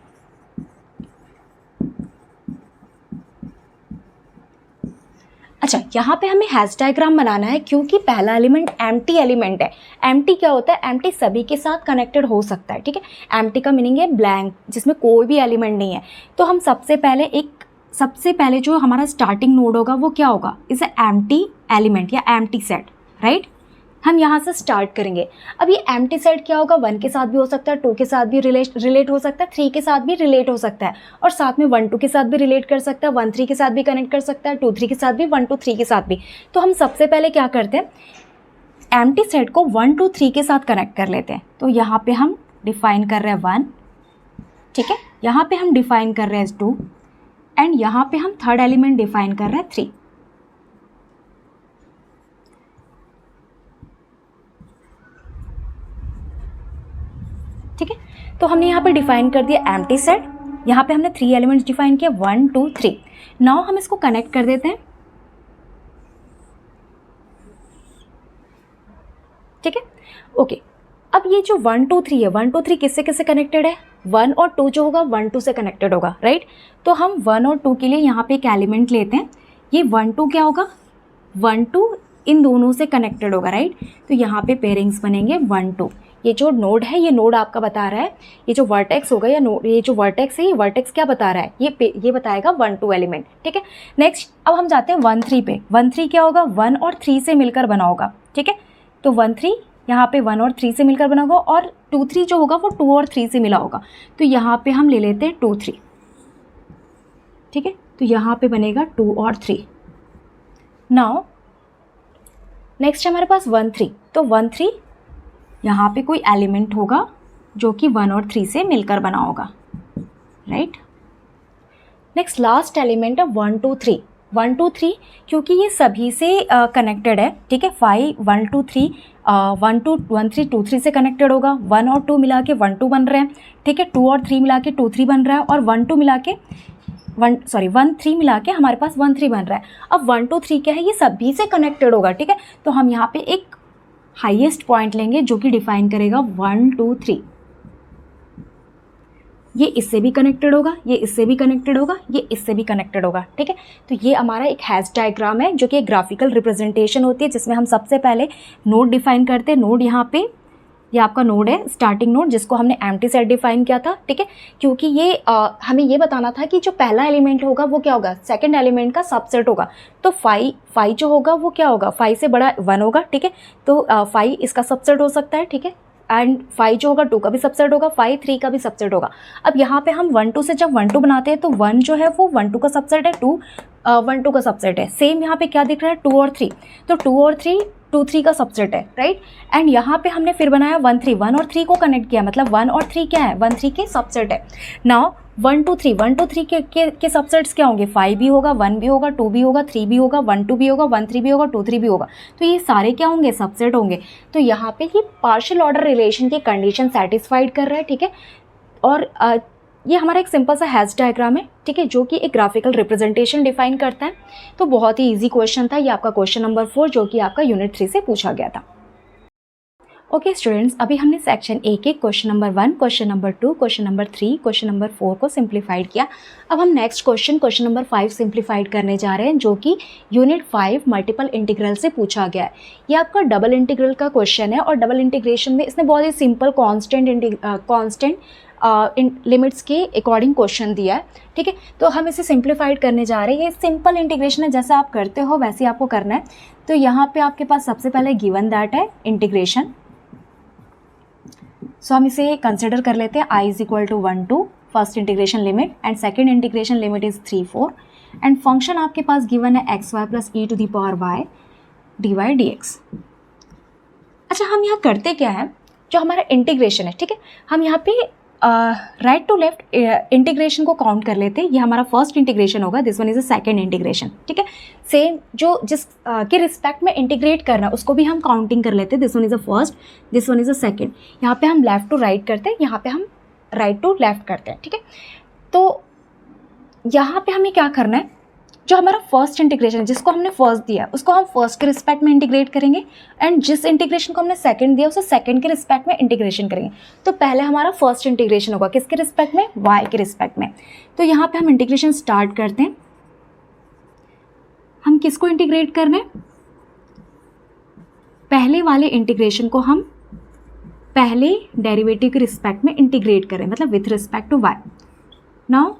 अच्छा, यहाँ पे हमें हैश डायग्राम बनाना है, क्योंकि पहला एलिमेंट एम्प्टी एलिमेंट है। एम्प्टी क्या होता है, एम्प्टी सभी के साथ कनेक्टेड हो सकता है, ठीक है। एम्प्टी का मीनिंग है ब्लैंक, जिसमें कोई भी एलिमेंट नहीं है। तो हम सबसे पहले जो हमारा स्टार्टिंग नोड होगा वो क्या होगा, इज अ एम्प्टी एलिमेंट या एम्प्टी सेट, राइट। हम यहाँ से स्टार्ट करेंगे। अब ये एम्प्टी सेट क्या होगा, 1 के साथ भी हो सकता है, 2 के साथ भी रिलेट हो सकता है, 3 के साथ भी रिलेट हो सकता है, और साथ में 1 2 के साथ भी रिलेट कर सकता है, 1 3 के साथ भी कनेक्ट कर सकता है, 2 3 के साथ भी, 1 2 3 के साथ भी। तो हम सबसे पहले क्या करते हैं, एम्प्टी सेट को 1 2 3 के साथ कनेक्ट कर लेते हैं। तो यहाँ पे हम डिफाइन कर रहे हैं 1, ठीक है, यहाँ पे हम डिफाइन कर रहे हैं 2 एंड यहाँ पे हम थर्ड एलिमेंट डिफाइन कर रहे हैं 3। ठीक है, तो हमने यहाँ पे डिफाइन कर दिया एम्प्टी सेट। यहाँ पे हमने 3 एलिमेंट्स डिफाइन किया 1 2 3। नाउ हम इसको कनेक्ट कर देते हैं। ठीक है, ओके। अब ये जो 1 2 3 है, 1 2 3 किससे किससे कनेक्टेड है? 1 और 2 जो होगा 1 2 से कनेक्टेड होगा, राइट। तो हम 1 और 2 के लिए यहाँ पे एक एलिमेंट लेते हैं। ये 1 2 क्या होगा? 1 2 इन दोनों से कनेक्टेड होगा, राइट। तो यहाँ पे पेयरिंग्स बनेंगे 1 2। ये जो नोड है, ये नोड आपका बता रहा है, ये जो वर्टेक्स होगा या नोड, ये जो वर्टेक्स है, ये वर्टेक्स क्या बता रहा है? ये बताएगा 1 2 एलिमेंट। ठीक है, नेक्स्ट अब हम जाते हैं 1 3 पे। 1 3 क्या होगा? 1 और 3 से मिलकर बना होगा। ठीक है, तो 1 3 यहाँ पे 1 और 3 से मिलकर बना होगा, और 2 3 जो होगा वो 2 और 3 से मिला होगा। तो यहाँ पे हम ले लेते हैं 2 3। ठीक है, तो यहाँ पे बनेगा 2 और 3। नाउ नेक्स्ट हमारे पास 1 3। तो 1 3 यहाँ पे कोई एलिमेंट होगा जो कि 1 और 3 से मिलकर बना होगा, राइट। नेक्स्ट लास्ट एलिमेंट है 1 2 3। 1 2 3 क्योंकि ये सभी से कनेक्टेड है। ठीक है, 5 1 2 3 1 2 1 3 2 3 से कनेक्टेड होगा। 1 और 2 मिला के 1 2 बन रहे हैं। ठीक है, 2 और 3 मिला के 2 3 बन रहा है, और 1 2 मिला के 1 3 मिला के हमारे पास 1 3 बन रहा है। अब 1 2 3 क्या है? ये सभी से कनेक्टेड होगा। ठीक है, तो हम यहाँ पे एक हाईएस्ट पॉइंट लेंगे जो कि डिफाइन करेगा 1 2 3। ये इससे भी कनेक्टेड होगा, ये इससे भी कनेक्टेड होगा, ये इससे भी कनेक्टेड होगा। ठीक है, तो ये हमारा एक हैश डायग्राम है जो कि एक ग्राफिकल रिप्रेजेंटेशन होती है, जिसमें हम सबसे पहले नोड डिफाइन करते हैं। नोड यहाँ पे ये आपका नोड है, स्टार्टिंग नोड, जिसको हमने एम्प्टी सेट डिफाइन किया था। ठीक है, क्योंकि ये हमें ये बताना था कि जो पहला एलिमेंट होगा वो क्या होगा? सेकंड एलिमेंट का सबसेट होगा। तो 5 जो होगा वो क्या होगा? 5 से बड़ा 1 होगा। ठीक है, तो 5 इसका सबसेट हो सकता है। ठीक है, एंड 5 जो होगा 2 का भी सबसेट होगा, 5 3 का भी सबसेट होगा। अब यहाँ पे हम 1 2 से जब 1 2 बनाते हैं तो 1 जो है वो 1 2 का सबसेट है, 2 1 2 का सबसेट है। सेम यहाँ पे क्या दिख रहा है? 2 और 3। तो 2 और 3 2 3 का सबसेट है, राइट। एंड यहाँ पे हमने फिर बनाया 1 3, 1 और 3 को कनेक्ट किया, मतलब 1 और 3 क्या है? 1 3 के सबसेट है। नाउ 1 2 3 के सबसेट्स क्या होंगे? 5 भी होगा, 1 भी होगा, 2 भी होगा, 3 भी होगा, 1 2 भी होगा, 1 3 भी होगा, 2 3 भी होगा। तो ये सारे क्या होंगे? सबसेट होंगे। तो यहाँ पे ये पार्शियल ऑर्डर रिलेशन की कंडीशन सेटिस्फाइड कर रहा है। ठीक है, और ये हमारा एक सिंपल सा हैश डायग्राम है। ठीक है, जो कि एक ग्राफिकल रिप्रेजेंटेशन डिफाइन करता है। तो बहुत ही इजी क्वेश्चन था ये आपका, क्वेश्चन नंबर 4, जो कि आपका यूनिट 3 से पूछा गया था। ओके स्टूडेंट्स, अभी हमने सेक्शन ए के question number 1, question number 2, question number 3, question number 4 को सिंप्लीफाइड किया। अब हम नेक्स्ट क्वेश्चन नंबर 5 सिंप्लीफाइड करने जा रहे हैं, जो कि यूनिट 5 मल्टीपल इंटीग्रल से पूछा गया है। ये आपका डबल इंटीग्रल का क्वेश्चन है, और डबल इंटीग्रेशन में इसने बहुत ही सिंपल कॉन्स्टेंट लिमिट्स के अकॉर्डिंग क्वेश्चन दिया है। ठीक है, तो हम इसे सिंप्लीफाइड करने जा रहे हैं। ये सिंपल इंटीग्रेशन है, जैसे आप करते हो वैसे ही आपको करना है। तो यहाँ पे आपके पास सबसे पहले गिवन दैट है इंटीग्रेशन। सो हम इसे कंसिडर कर लेते हैं। I = 1 to first integration limit, and second integration limit is 3 4, and function आपके पास गिवन है xy + e⁻y dy/dx। अच्छा, हम यहाँ करते क्या है? जो हमारा इंटीग्रेशन है, ठीक है, हम यहाँ पे राइट टू लेफ्ट इंटीग्रेशन को काउंट कर लेते हैं। ये हमारा फर्स्ट इंटीग्रेशन होगा, this one is a second integration. ठीक है, सेम जो जिस के रिस्पेक्ट में इंटीग्रेट करना है उसको भी हम काउंटिंग कर लेते हैं। This one is a first, this one is a second. यहाँ पे हम लेफ्ट टू राइट करते हैं, यहाँ पे हम राइट टू लेफ्ट करते हैं। ठीक है, तो यहाँ पे हमें क्या करना है? जो हमारा फर्स्ट इंटीग्रेशन है, जिसको हमने फर्स्ट दिया, उसको हम फर्स्ट के रिस्पेक्ट में इंटीग्रेट करेंगे, एंड जिस इंटीग्रेशन को हमने सेकंड दिया उसे सेकंड के रिस्पेक्ट में इंटीग्रेशन करेंगे। तो पहले हमारा फर्स्ट इंटीग्रेशन होगा किसके रिस्पेक्ट में? y के रिस्पेक्ट में। तो यहाँ पे हम इंटीग्रेशन स्टार्ट करते हैं। हम किसको इंटीग्रेट करना है? पहले वाले इंटीग्रेशन को हम पहले डेरिवेटिव के रिस्पेक्ट में इंटीग्रेट करें, मतलब with respect to y। Now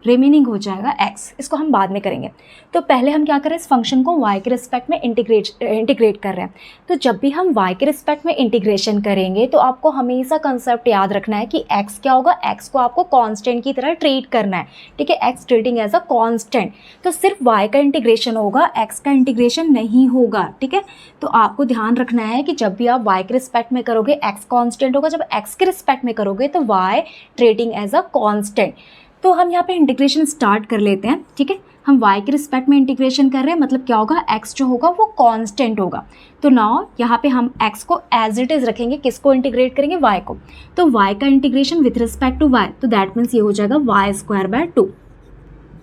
remaining हो जाएगा x, इसको हम बाद में करेंगे। तो पहले हम क्या करें? इस फंक्शन को y के रिस्पेक्ट में इंटीग्रेट कर रहे हैं। तो जब भी हम y के रिस्पेक्ट में इंटीग्रेशन करेंगे तो आपको हमेशा कंसेप्ट याद रखना है कि x क्या होगा? x को आपको कांस्टेंट की तरह ट्रीट करना है। ठीक है, x treating as a constant. तो सिर्फ y का इंटीग्रेशन होगा, x का इंटीग्रेशन नहीं होगा। ठीक है, तो आपको ध्यान रखना है कि जब भी आप y के रिस्पेक्ट में करोगे x कांस्टेंट होगा, जब x के रिस्पेक्ट में करोगे तो y treating as a constant. तो हम यहाँ पे इंटीग्रेशन स्टार्ट कर लेते हैं। ठीक है, हम y के रिस्पेक्ट में इंटीग्रेशन कर रहे हैं, मतलब क्या होगा, x जो होगा वो कांस्टेंट होगा। तो नाउ यहाँ पे हम x को एज इट इज रखेंगे, किसको इंटीग्रेट करेंगे, y को। तो y का integration with respect to y, तो दैट मीन्स ये हो जाएगा y²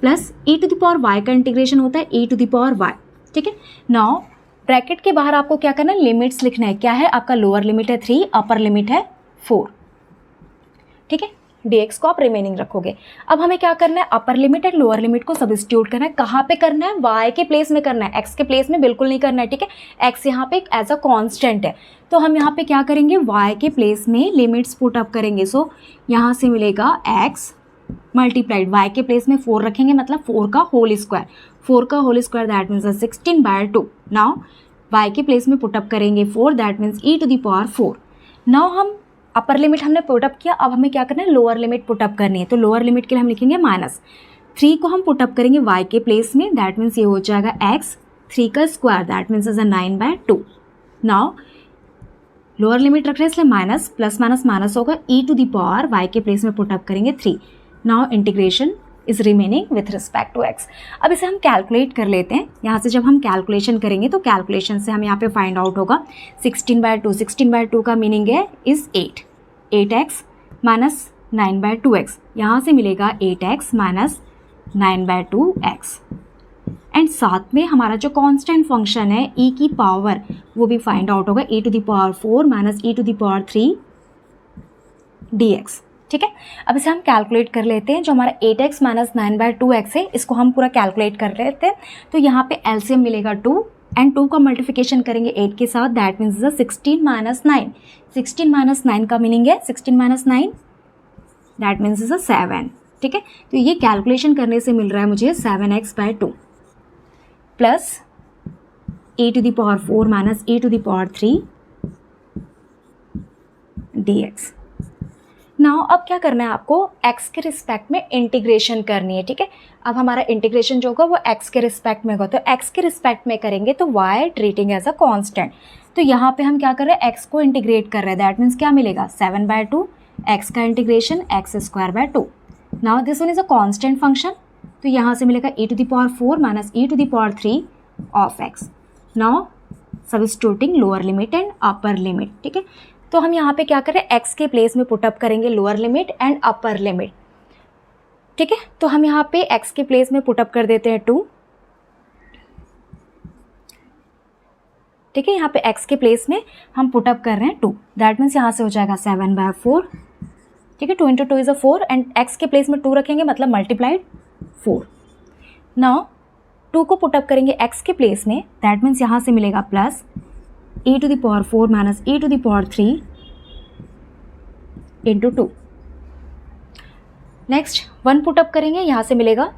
plus e to the power y का इंटीग्रेशन होता है e to the power y। ठीक है, नाउ ब्रैकेट के बाहर आपको क्या करना है, लिमिट्स लिखना है। क्या है, आपका लोअर लिमिट है 3, अपर लिमिट है 4। ठीक है, dx को आप रिमेनिंग रखोगे। अब हमें क्या करना है, upper limit and lower limit को सब्स्टिट्यूट करना है। कहाँ पे करना है, y के प्लेस में करना है, x के प्लेस में बिल्कुल नहीं करना है। ठीक है, x यहाँ पे एज अ कांस्टेंट है, तो हम यहाँ पे क्या करेंगे, y के प्लेस में लिमिट्स पुट अप करेंगे। सो यहाँ से मिलेगा x मल्टीप्लाइड y के प्लेस में 4 रखेंगे, मतलब 4 का होल स्क्वायर, 4 का whole square that means 16/2। Now y के प्लेस में पुटअप करेंगे 4, that means e to the power 4। Now हम अपर लिमिट हमने पुटअप किया, अब हमें क्या करना है, लोअर लिमिट पुटअप करनी है। तो लोअर लिमिट के लिए हम लिखेंगे -3 को हम पुटअप करेंगे y के प्लेस में, दैट मीन्स ये हो जाएगा x 3 का square that means 9/2। Now lower limit रख रहे हैं इसलिए माइनस, प्लस माइनस माइनस होगा, e to the power y के प्लेस में पुटअप करेंगे 3। Now integration is remaining with respect to x। अब इसे हम कैलकुलेट कर लेते हैं। यहाँ से जब हम कैलकुलेशन करेंगे तो कैलकुलेशन से हम यहाँ पे फाइंड आउट होगा 16/2। 16/2 का मीनिंग है इज 8x माइनस 9/2x। यहाँ से मिलेगा 8x माइनस 9/2x। एंड साथ में हमारा जो कांस्टेंट फंक्शन है e की पावर वो भी फाइंड आउट होगा, e to the power 4 minus e to the power 3 dx। ठीक है, अब इसे हम कैलकुलेट कर लेते हैं। जो हमारा 8x माइनस 9/2x है, इसको हम पूरा कैलकुलेट कर लेते हैं। तो यहाँ पे एलसीएम मिलेगा 2 एंड 2 का मल्टीप्लिकेशन करेंगे 8 के साथ, दैट मीन्स 16 माइनस 9। 16 माइनस 9 का मीनिंग है 16 माइनस 9 दैट मीन्स 7। ठीक है, तो ये कैलकुलेशन करने से मिल रहा है मुझे 7x/2 plus e to the power 4 minus e to the power 3 dx। Now अब क्या करना है आपको, x के रिस्पेक्ट में इंटीग्रेशन करनी है। ठीक है, अब हमारा इंटीग्रेशन जो होगा वो x के रिस्पेक्ट में होगा, तो x के रिस्पेक्ट में करेंगे तो y treating as a constant. तो यहाँ पे हम क्या कर रहे हैं, x को इंटीग्रेट कर रहे हैं, दैट मीन्स क्या मिलेगा 7/2, x का integration x²/2। Now this one is a constant function, तो यहाँ से मिलेगा e to the power 4 minus e to the power 3 of x। Now substituting lower limit and upper limit. ठीक है, तो हम यहाँ पे क्या करें, x के प्लेस में पुटअप करेंगे lower limit and upper limit. ठीक है, तो हम यहाँ पे x के प्लेस में पुटअप कर देते हैं 2। ठीक है, यहाँ पे x के प्लेस में हम पुटअप कर रहे हैं 2, दैट मीन्स यहाँ से हो जाएगा 7/4। ठीक है, 2 × 2 इज 4 एंड x के प्लेस में 2 रखेंगे मतलब मल्टीप्लाइड 4। नाउ 2 को पुटअप करेंगे x के प्लेस में, दैट मीन्स यहाँ से मिलेगा plus e to the power 4 minus e to the power 3 into 2। Next 1 put up करेंगे, यहाँ से मिलेगा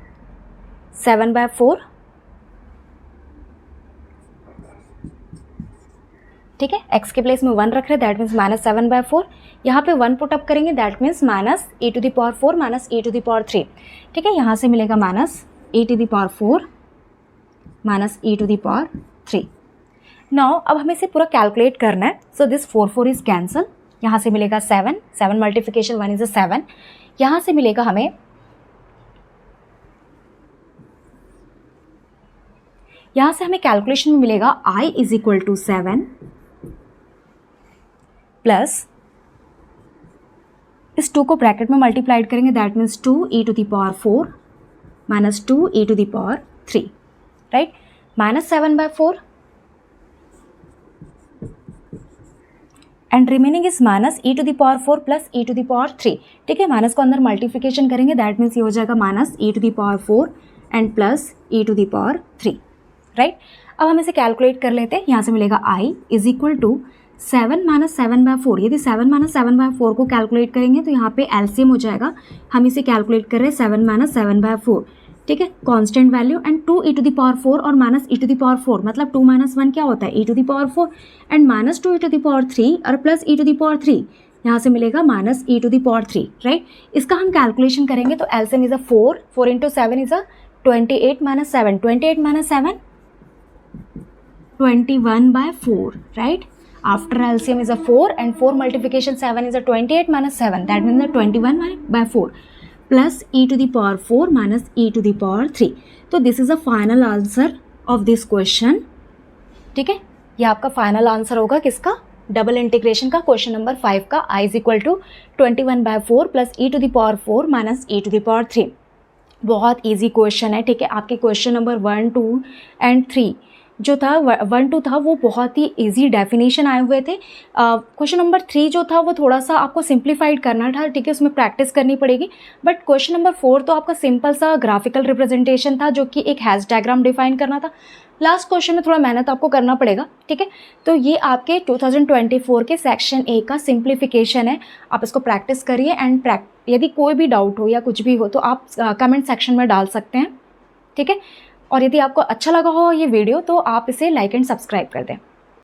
7/4। ठीक है, x के प्लेस में 1 रख रहे हैं, दैट मीन्स माइनस 7/4। यहाँ पे 1 पुटअप करेंगे, that means minus e to the power 4 minus e to the power 3। ठीक है, यहाँ से मिलेगा minus e to the power 4 minus e to the power 3। Now अब हमें इसे पूरा कैलकुलेट करना है। सो दिस 4 इज कैंसल, यहाँ से मिलेगा 7 मल्टीप्लिकेशन 1 इज 7। यहाँ से मिलेगा हमें कैलकुलेशन में मिलेगा i is equal to 7 plus इस 2 को ब्रैकेट में मल्टीप्लाइड करेंगे, that means 2 e to the power 4 minus 2 e to the power 3, right, minus 7/4 and remaining is minus e to the power 4 plus e to the power 3। ठीक है, माइनस को अंदर मल्टीप्लिकेशन करेंगे, दैट मीन्स ये हो जाएगा minus e to the power 4 and plus e to the power 3, right. अब हम इसे कैलकुलेट कर लेते हैं। यहाँ से मिलेगा i is equal to 7 minus 7/4। यदि 7 माइनस 7/4 को कैलकुलेट करेंगे तो यहाँ पे एलसीएम हो जाएगा। हम इसे कैलकुलेट कर रहे हैं 7 माइनस 7/4। ठीक है, constant value and 2 e to the power 4 और minus e to the power 4, मतलब 2 माइनस 1 क्या होता है e to the power 4 and minus 2 e to the power 3 और plus e to the power 3। यहाँ से मिलेगा minus e to the power 3, right. इसका हम कैलकुलेशन करेंगे तो LCM is a 4 into 7 is a 28 minus 7, 28 minus 7 21/4, right. After LCM is a 4 and 4 multiplication 7 is a 28 minus 7, that means a 21/4 plus E to the power 4 minus E to the power 3। तो this is a final answer of this question. ठीक है, ये आपका फाइनल आंसर होगा किसका, डबल इंटीग्रेशन का, क्वेश्चन नंबर 5 का। I is equal to 21/4 plus E to the power 4 minus E to the power 3। बहुत ईजी क्वेश्चन है। ठीक है, आपके क्वेश्चन नंबर 1, 2 एंड 3 जो था 1, 2 था वो बहुत ही इजी डेफिनेशन आए हुए थे। क्वेश्चन नंबर 3 जो था वो थोड़ा सा आपको सिंप्लीफाइड करना था। ठीक है, उसमें प्रैक्टिस करनी पड़ेगी। बट क्वेश्चन नंबर 4 तो आपका सिंपल सा ग्राफिकल रिप्रेजेंटेशन था, जो कि एक हैश डायग्राम डिफाइन करना था। लास्ट क्वेश्चन में थोड़ा मेहनत आपको करना पड़ेगा। ठीक है, तो ये आपके 2024 के सेक्शन ए का सिंप्लीफिकेशन है। आप इसको प्रैक्टिस करिए एंड यदि कोई भी डाउट हो या कुछ भी हो तो आप कमेंट सेक्शन में डाल सकते हैं। ठीक है, और यदि आपको अच्छा लगा हो ये वीडियो तो आप इसे लाइक एंड सब्सक्राइब कर दें।